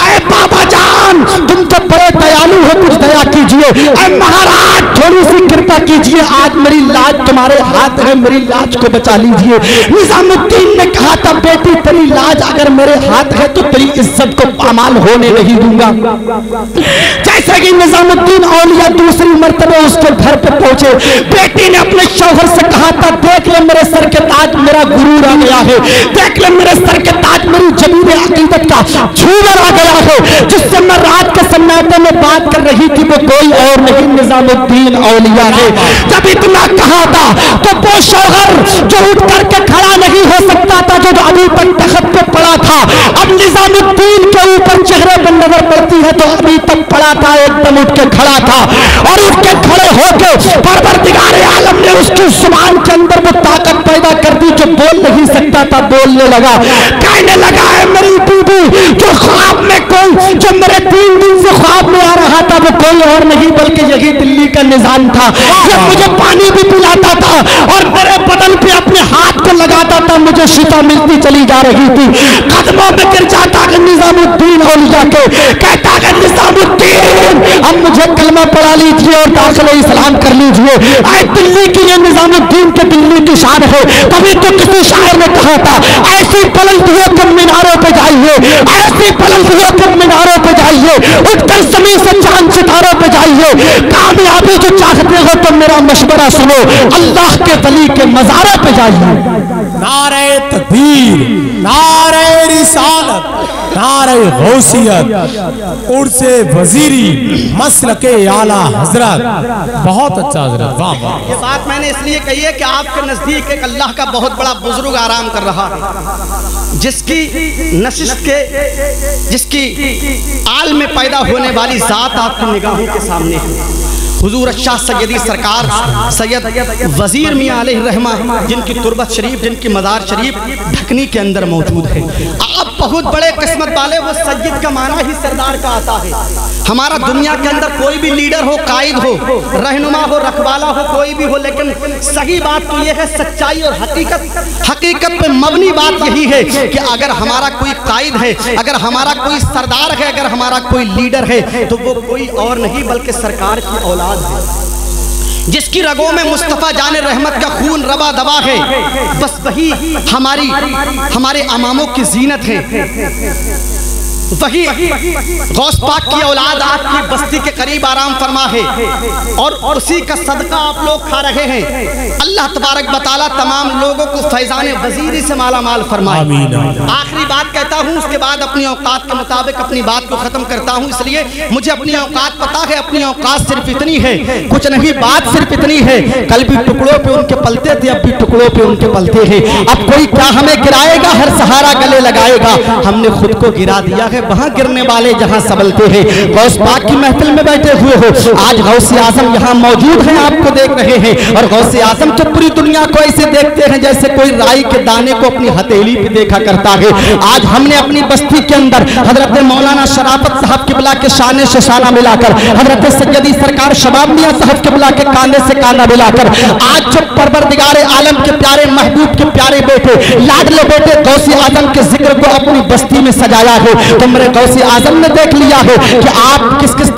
ऐ बाबा जान तुम तो बड़े दयालु हो, कुछ दया कीजिए। ऐ महाराज थोड़ी सी कृपा कीजिए, आज मेरी लाज तुम्हारे हाथ है, मेरी लाज को बचा लीजिए। निजामुद्दीन ने कहा था बेटी तेरी लाज अगर मेरे हाथ है तो तेरी इज्जत को पामाल होने नहीं दूंगा। जैसे कि निजामुद्दीन औलिया दूसरी मर्तबा उसके घर पे पहुंचे, बेटी ने अपने शौहर से कहा था देख ले मेरे सर के ताज मेरा गुरूर आ गया है, देख ले मेरे सर के ताज मेरी जमीन अकीदत का झूमर आ गया है। जिससे मैं रात के सन्नाटे में बात कर रही थी वो कोई और नहीं निजामुद्दीन औलिया है। जब इतना कहा था तो वो शौहर जो उठ करके खड़ा नहीं हो सकता था, जो अभी तक तख्त पे पड़ा था, अब निजामुद्दीन के ऊपर चेहरे पर नजर पड़ती है तो अभी तक पड़ा था, एकदम उठ के खड़ा था। और उठ के खड़े होके परवरदिगार आलम ने उसकी जुबान के अंदर वो ताकत पैदा कर दी जो बोल नहीं सकता था, बोलने लगा। कहने लगा है मेरी बीबी जो ख्वाब में कोई जो मेरे 3 दिन से ख्वाब में आ रहा था वो कोई और नहीं बल्कि यही दिल्ली का निजाम था। ये मुझे पानी भी पिलाता था और मेरे बदन पे अपने हाथ को लगाता था, मुझे शिफा मिलती चली जा रही थी। कदमों में गिर जाता कि निजामुद्दीन औलिया के, कहता कि निजामुद्दीन अब मुझे कलमा पढ़ा लीजिए और दाखिल इस्लाम कर लीजिए। आए दिल्ली की ये निजामुद्दीन के दिल्ली की शान है। कभी तो किसी शायर ने कहा था ऐसी बुलंद हुए तुम मीनारों पे जाइए, ऐसी बुलंद हुए तुम मीनारों पे जाइए, उठकर जमीन से चांद सितारों पे जाइए। कामयाबी जो चाहते हो तो मेरा मशवरा सुनो, अल्लाह के वली के मज़ारों पे जाइए। नारे तकबीर, नारे रिसालत, नारे गौसियत, उर्से वजीरी, मसलके आला हजरत। बहुत अच्छा हजरत, वाह वाह। ये बात मैंने इसलिए कही है कि आपके नजदीक एक अल्लाह का बहुत बड़ा बुजुर्ग आराम कर रहा है, जिसकी नशिस्त के जिसकी आल में पैदा होने वाली जात आपकी निगाहों के सामने है। हुजूर शाह सैयदी सरकार सैयद वजीर मियां अलैहि रहमा, जिनकी तुरबत शरीफ, जिनकी मज़ार शरीफ ढकनी के अंदर मौजूद है। आप बहुत बड़े किस्मत वाले हो। सैयद का माना ही सरदार का आता है। हमारा दुनिया के अंदर कोई भी लीडर हो, कायद हो, रहनुमा हो, रखवाला हो, कोई भी हो, लेकिन सही बात तो यह है, सच्चाई और हकीकत पे मबनी बात यही है कि अगर हमारा कोई कायद है, अगर हमारा कोई सरदार है, अगर हमारा कोई लीडर है तो वो कोई और नहीं बल्कि सरकार की औलाद है, जिसकी रगों में मुस्तफ़ा जाने रहमत का खून रवा दवा है। बस वही हमारे अमामों की जीनत है। वही गौस पाक की औलाद आपकी बस्ती के करीब आराम फरमा है और उसी का सदका आप लोग खा रहे हैं। अल्लाह तबारक बताला तमाम लोगों को फैजान वजीरी से माला माल फरमाए। आखिरी बात कहता हूँ, उसके बाद अपनी औकात के मुताबिक अपनी बात को खत्म करता हूँ। इसलिए मुझे अपनी औकात पता है, अपनी औकात सिर्फ इतनी है, कुछ नहीं, बात सिर्फ इतनी है। कल भी टुकड़ों पे उनके पलते थे, अब भी टुकड़ों पे उनके पलते हैं। अब कोई क्या हमें गिराएगा, हर सहारा गले लगाएगा। हमने खुद को गिरा दिया है, वहां गिरने वाले जहां संभलते हैं। गौस पाक की महफिल में बैठे हुए हो, आज गौसे आजम यहाँ मौजूद हैं, आपको देख रहे हैं। और गौसे आजम तो पूरी दुनिया को ऐसे देखते हैं जैसे कोई राई के दाने को अपनी हथेली पे देखा करता है। आज हमने अपनी बस्ती के अंदर हजरत मौलाना शराफत साहब किबला के शाने से शाना मिलाकर, हजरत सैयदी सरकार शबाब मियां साहब किबला के कांधे से कांधा मिलाकर, आज जो परवरदिगार आलम के प्यारे महबूब के प्यारे बेटे, लाडले बेटे गौसे आजम के जिक्र को अपनी बस्ती में सजाया है। तो मेरे गौसे आजम ने देख लिया है कि आप किस किस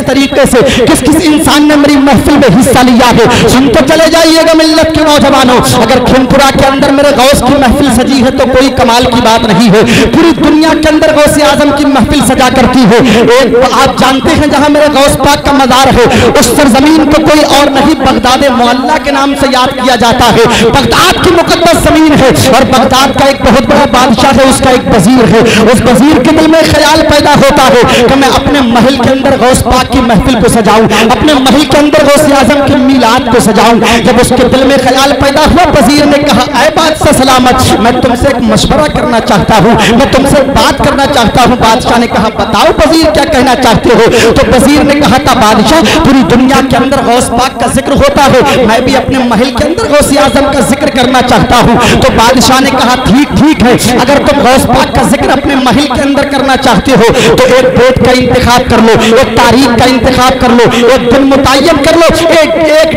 तरीके से किस किस इंसान ने मेरी महफिल में हिस्सा लिया है। सुनते चले जाइएगा मिल्लत के नौजवानों, अगर खिमपुरा के अंदर मेरे गौस की महफिल सजी है तो कोई कमाल की बात नहीं है। पूरी दुनिया के अंदर गौसे आजम की महफिल सजा करती है। एक आप जानते हैं जहां मेरे गौस पाक का मज़ार है उस सरजमीन को कोई और नहीं बगदाद मोहल्ला के नाम से याद किया जाता है। बगदाद की मुकद्दस जमीन है और बगदाद का एक बहुत बड़ा बादशाह है, उसका एक वजीर है। उस वजीर के दिल में ख्याल पैदा होता है कि मैं अपने महल के अंदर गौस पाक की महफिल को सजाऊं, अपने महल के अंदर गौसे आजम की मीलाद को सजाऊं। जब उसके दिल में ख्याल पैदा हुआ वजीर ने कहा, ऐ बादशाह सलामत, मैं तुमसे एक मशवरा करना चाहता हूँ, मैं तुमसे बात करना चाहता हूँ। बादशाह ने कहा, बताओ वजीर क्या कहना चाहते हो। तो वजीर ने कहा था, बादशाह पूरी दुनिया के अंदर गौस पाक का जिक्र होता है, मैं भी अपने महल के अंदर गौसे आजम का जिक्र करना चाहता हूँ। तो बादशाह ने कहा, ठीक है, अगर तुम गौस पाक का जिक्र अपने महल के अंदर करना चाहते हो तो एक डेट का इंतखाब कर लो, एक तारीख का इंतखाब कर लो, एक दिन मुतय्यन कर लो, एक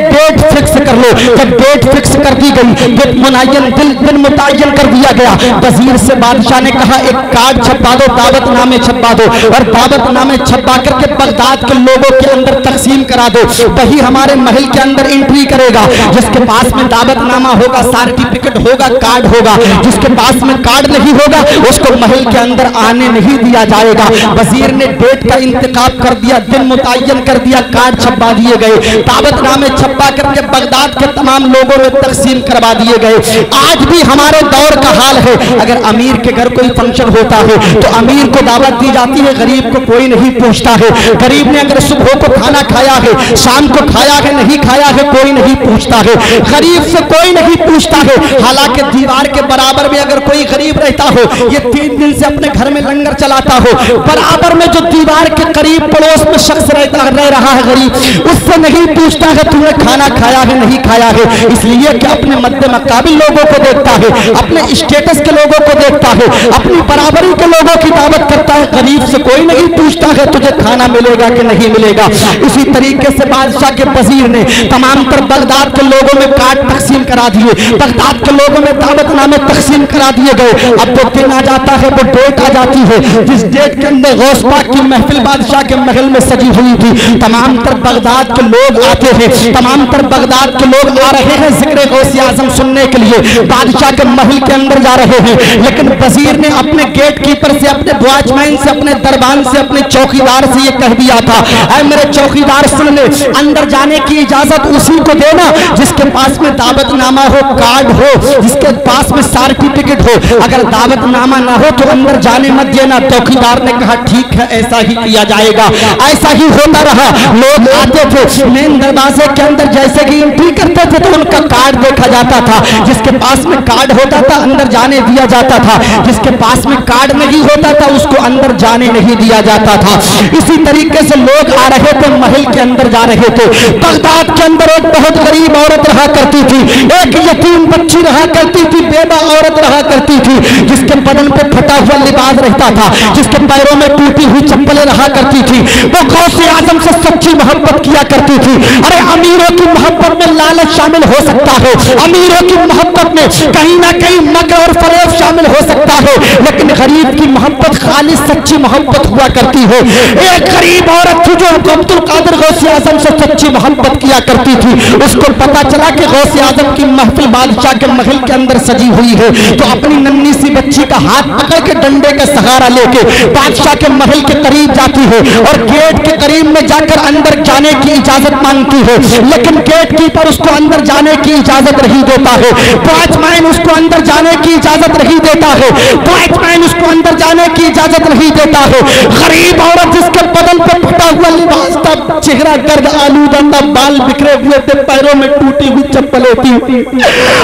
डेट फिक्स कर लो। जब डेट फिक्स कर दी गई, दिन मुतय्यन कर दिया गया, वजीर से बादशाह ने कहा, एक कार्ड छपवा दो, दावतनामे छपवा दो और दावतनामे छपवा करके बगदाद के लोगों के अंदर तकसीम करा दो। वही हमारे महल के अंदर एंट्री करेगा, जिसके पास में दावतनामा होगा, सर्टिफिकेट होगा, कार्ड होगा। जिसके पास में कार्ड नहीं होगा उसको महल के अंदर आने नहीं दिया जाएगा। वजीर ने डेट का इंतखाब कर दिया, दिन मुतय्यन कर दिया, कार्ड छपवा दिए गए, दावतनामे छपवा करके बगदाद के तमाम लोगों में तकसीम करवा दिए गए। आज भी हमारे दौर का हाल है, अगर अमीर के घर कोई फंक्शन होता है तो अमीर को दावत दी जाती है, गरीब को कोई नहीं पूछता है। गरीब ने अगर सुबह को खाना खाया है, शाम को खाया है, नहीं खाया है, कोई नहीं पूछता है, गरीब से कोई नहीं पूछता है। हालांकि दीवार के बराबर में अगर कोई गरीब रहता हो, ये 3 दिन से अपने घर में लंगर चलाता हो, बराबर में जो दीवार के करीब पड़ोस में शख्स रह रहा है गरीब, उससे नहीं पूछता है तूने खाना खाया है, नहीं खाया है। इसलिए कि अपने मद्दे मकाबिल लोगों को देखता है, अपने स्टेटस के लोगों को देखता है, अपनी बराबरी के लोगों की दावत करता है। गरीब से कोई नहीं पूछता है तुझे खाना मिलेगा कि नहीं मिलेगा। इसी तरीके से बादशाह के वजीर ने तमाम तर बगदाद के लोगों में कार्ड तकसीम करा दिए, बगदाद के लोगों में दावतनामे तकसीम करा दिए गए। अब वो दिन आ जाता है, वो डेट आ जाती है जिस डेट के अंदर गौस पाक की महफिल बादशाह के महल में सजी हुई थी। तमाम तर बगदाद के लोग आते हैं, तमाम तर बगदाद के लोग आ रहे हैं जिक्र गौसे आजम सुनने के लिए, बादशाह के महल के अंदर जा रहे हैं। लेकिन वजीर ने अपने गेट कीपर से, अपने वॉचमैन से, अपने दरबान से, अपने चौकीदार से ये कह दिया था, ऐ मेरे चौकीदार सुन ले, अंदर जाने की इजाजत उसी को देना जिसके पास में दावतनामा हो, कार्ड हो, जिसके पास में सर्टिफिकेट हो। अगर दावतनामा ना हो तो अंदर जाने मत देना। चौकीदार ने कहा, ठीक है, ऐसा ही किया जाएगा। ऐसा ही होता रहा। लोग आते थे मेन दरवाजे के अंदर, जैसे कि एंट्री करते थे तो उनका कार्ड देखा जाता था, जिसके पास में कार्ड होता था अंदर जाने दिया जाता था, जिसके पास में कार्ड नहीं होता था उसको अंदर जाने नहीं दिया जाता था। इसी तरीके से लोग आ रहे थे, महल के अंदर जा रहे थे। बगदाद के अंदर एक बहुत गरीब औरत रहा करती थी, एक यतीम बच्ची रहा करती थी, बेबा औरत रहा करती थी, जिसके बदन पे फटा हुआ लिबास रहता था, जिसके पैरों में टूटी हुई चप्पलें रहा करती थी। वो गौसे आजम से सच्ची मोहब्बत किया करती थी। अरे अमीरों की मोहब्बत में लालच शामिल हो सकता है, अमीरों की मोहब्बत में कहीं ना कहीं मकर और फरेब शामिल हो सकता है, लेकिन गरीब की मोहब्बत खालिस सच्ची मोहब्बत हुआ करती है। एक गरीब औरत थी जो अब्दुल कादिर गौसे आजम से सच्ची मोहब्बत किया करती थी। उसको पता चला कि गौसे आजम की महफिल बादशाह के महल के अंदर सजी हुई है, तो अपनी नन्ही सी बच्ची का हाथ पकड़ के डंडे का सहारा लेके बादशाह के महल के करीब जाती है और गेट के करीब में जाकर अंदर जाने की इजाजत मांगती है। लेकिन गेट कीपर उसको अंदर जाने की इजाजत नहीं देता है, वॉचमैन उसको अंदर जाने की इजाजत नहीं देता है, वॉचमैन उसको अंदर जाने की इजाजत नहीं देता है। गरीब औरत जिसके बदन पे फटा हुआ लिबास था, चेहरा गर्द आलूदा था, बाल बिखरे हुए थे, पैरों में टूटी हुई चप्पलें थी,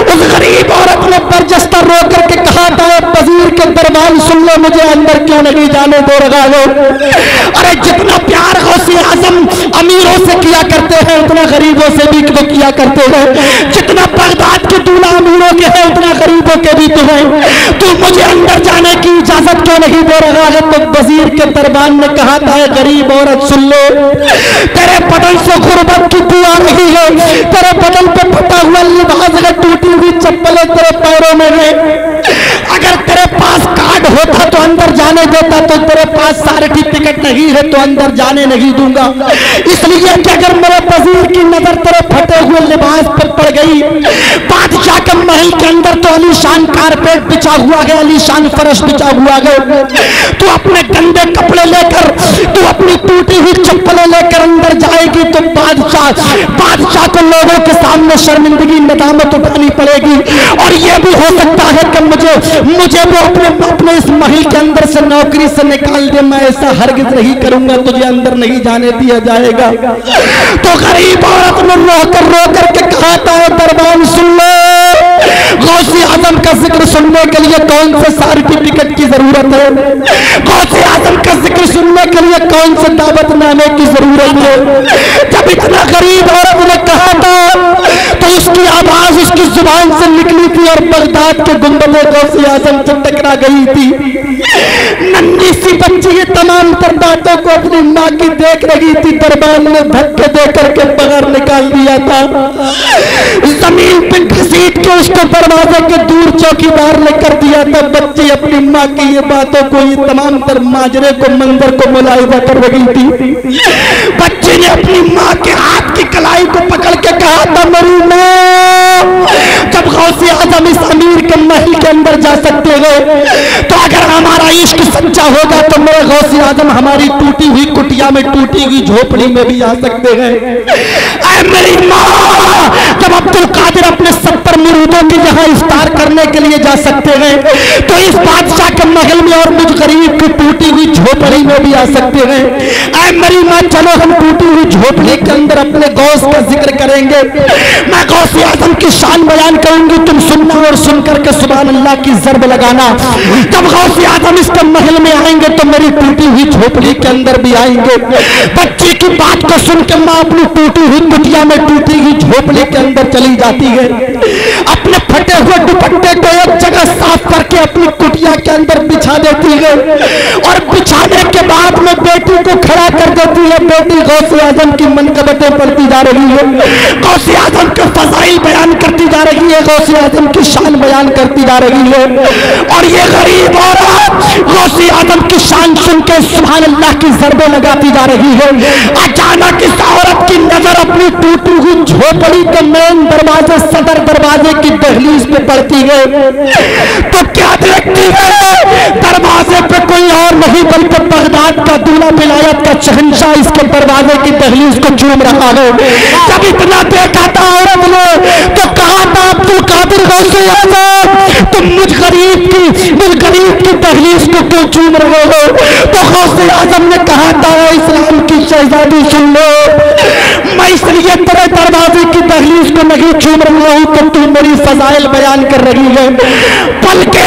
उस गरीब औरत ने बरजस्ता रो करके कहा था, वजीर के दरबार सुन लो, मुझे अंदर क्यों नहीं जाने दो रहा हो। अरे जितना प्यार गौसे आजम अमीरों से किया करते हैं उतना गरीबों से भी तो किया करते हैं। जितना बगदाद के दूल्हा अमीरों के हैं उतना गरीबों के भी तो हैं। तू मुझे अंदर जाने की इजाजत क्यों नहीं दे रहा है। तो वजीर के दरबार ने कहा था, गरीब औरत सुन लो, तेरे बदन से गुर्बत की दुआ नहीं है, तेरे बदन पे फटा हुआ लिबास है, टूटी हुई चप्पलें तेरे पैरों में है। अगर तेरे पास कार्ड सर्टिफिकेट होता तो अंदर जाने देता, तो तेरे पास सर्टिफिकेट नहीं है तो अंदर जाने नहीं दूंगा। इसलिए कि अगर मेरे वजीर की नजर तेरे फटे हुए लिबास पर पड़ गई, बादशाह के महल के अंदर तो अलीशान कारपेट बिछा हुआ है, अलीशान फर्श बिछा हुआ है, तू अपने गंदे कपड़े लेकर, तू अपनी टूटी हुई चप्पलें लेकर अंदर जाएगी तो बादशाह को लोगों के सामने शर्मिंदगी नदामत उठानी पड़ेगी। और यह भी हो सकता है कि मुझे वो अपने इस महल के अंदर से नौकरी से निकाल दे। मैं ऐसा हरगिज नहीं करूंगा, तुझे अंदर नहीं जाने दिया जाएगा। तो गरीब औरत ने रो कर के कहा था, दरबान सुन लो, गौसे आजम का जिक्र सुनने के लिए कौन से सर्टिफिकेट की जरूरत है, गौसे आजम का जिक्र सुनने के लिए कौन से दावतनामे की जरूरत है। जब इतना गरीब औरत ने कहा था तो उसकी आवाज उसकी जुबान से निकली थी और बगदाद के गुंबदे गौसे आजम से टकरा गई थी। नन्ही सी बच्ची ये तमाम तर बातों को अपनी माँ की देख रही थी। दरबान ने धक्के दे करके बाहर निकाल दिया था, जमीन पे घसीट के उसको दरवाजे के दूर चौकीदार ने कर दिया था। बच्ची अपनी माँ की ये बातों को, ये तमाम तर माजरे को, मंजर को मुलाहिजा कर रही थी। बच्ची ने अपनी माँ के हाथ की कलाई को पकड़ के कहा था, मेरी माँ, जब गौसे आजम इस अमीर के महल के अंदर जा सकते हो तो अगर हमारा इश्क सच्चा होगा तो मेरे गौसे आजम हमारी टूटी हुई कुटिया में, टूटी हुई झोपड़ी में भी आ सकते हैं। ऐ मेरी माँ, जब अब्दुल कादिर अपने 70 मुरीदों के यहाँ इफ्तार करने के लिए जा सकते हैं तो इस बादशाह के महल में और मुझ गरीब की टूटी हुई झोपड़ी में भी आ सकते हैं। ऐ मेरी माँ, चलो हम टूटी हुई झोपड़ी के अंदर अपने गौस का जिक्र करेंगे। मैं गौसे आजम की शान बयान करूंगी, तुम सुनना और सुनकर के सुभान अल्लाह की ज़रब लगाना। जब गौसे आजम इसके महल में आएंगे तो मेरी टूटी हुई झोपड़ी के अंदर भी आएंगे। बच्ची की बात को सुन के माँ अपनी टूटी हुई कुटिया में, टूटी हुई झोपड़ी के अंदर चली जाती है। अपने फटे हुए दुपट्टे को एक जगह साफ करके अपनी कुटिया के अंदर बिछा देती है और बिछाने के बाद में बेटी को खड़ा कर देती है। बेटी गौसे आजम की मनकबतें पढ़ती जा रही है, गौसे आजम के फजाइल बयान करती जा रही है, गौसे आजम की शान बयान करती जा रही है। और ये गरीब औरत गौसे आजम की शान सुन के सुभान अल्लाह की ज़रबें लगाती जा रही है। अचानक इस औरत की नजर अपनी टूटी हुई झोपड़ी के मेन दरवाजे, सदर दरवाजे की दहलीज पे पड़ती है तो क्या देखती है, दरवाजे पे कोई और नहीं बल्कि बगदाद का दूल्हा विलायत का शहंशाह इसके दरवाजे की दहलीज को चूम रहा है। जब इतना देखा था औरत ने तो कहा था, अब्दुल कादिर गौसे आजम, तुम मुझ गरीब की दहलीज को क्यों चूम रहे हो? तो गौसे आजम ने कहा था, इस्लाम की शहजादी सुन लो, मैं इसलिए तेरे दरवाजे की दहलीज को नहीं चूम रहा हूं तो तू मेरी फजाइल बयान कर रही है, बल्कि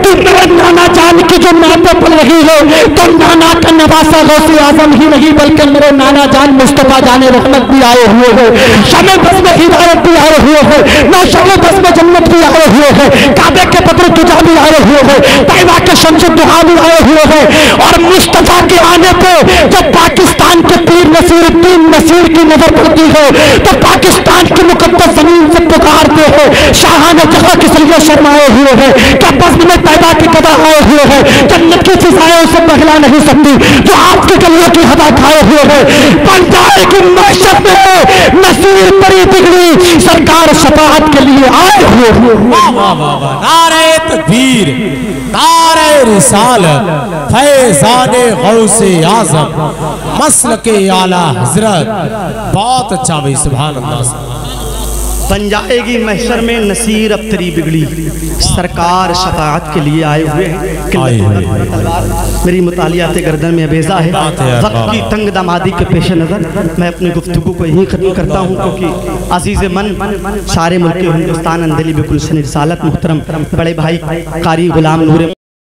तू मेरे नाना जान की जो नाते पल रही है तो नाना का नवासा गौसे आजम ही नहीं बल्कि मेरे नाना जान मुस्तफा जाने रहमत भी आए हुए हैं, शमे बस में हिदायत भी आए हुए हैं, नौशमे बस में जन्नत भी आए हुए हैं, काबे के बद्र तुजा भी आए हुए हैं, तैबा के शम्स दुहा भी आए हुए हैं। और मुस्तफा के आने पे जब पाकिस्तान के पीर नसीरुद्दीन नसीर की नजर पड़ती है तो पाकिस्तान की मुकद्दस जमीन से पुकारते हैं, शाहाना जगह के सलिए शर्माए हुए हैं, क्या बज़्म में तैबा की कदा आए हुए हैं, जन्नत की फिजाओं से बहला नहीं सकती जो आपके गलियों की हवा खाए हुए हैं। पंजाब की महशर में नसीर परी बिगड़ी सरकार शफाअत के लिए आए हुए हैं। नारे तकबीर, नारे रिसालत, फैज़ाने गौसे आज़म, मसलके आला हज़रत। बहुत अच्छा भाई, सुभान अल्लाह। बन जाएगी महशर में नसीर अब तेरी बिगड़ी, सरकार शफाअत के लिए आए हुए हैं। मेरी मुतालियात गर्दन में अबेज़ा है, वक्त की तंग दामादी के पेश नज़र मैं अपनी गुफ्तगू को यहीं ख़त्म करता हूँ क्योंकि अजीज़ मन सारे मुल्क हिंदुस्तान अंदली बिल्कुल रिसालत मुहतरम बड़े भाई कारी गुलाम नूर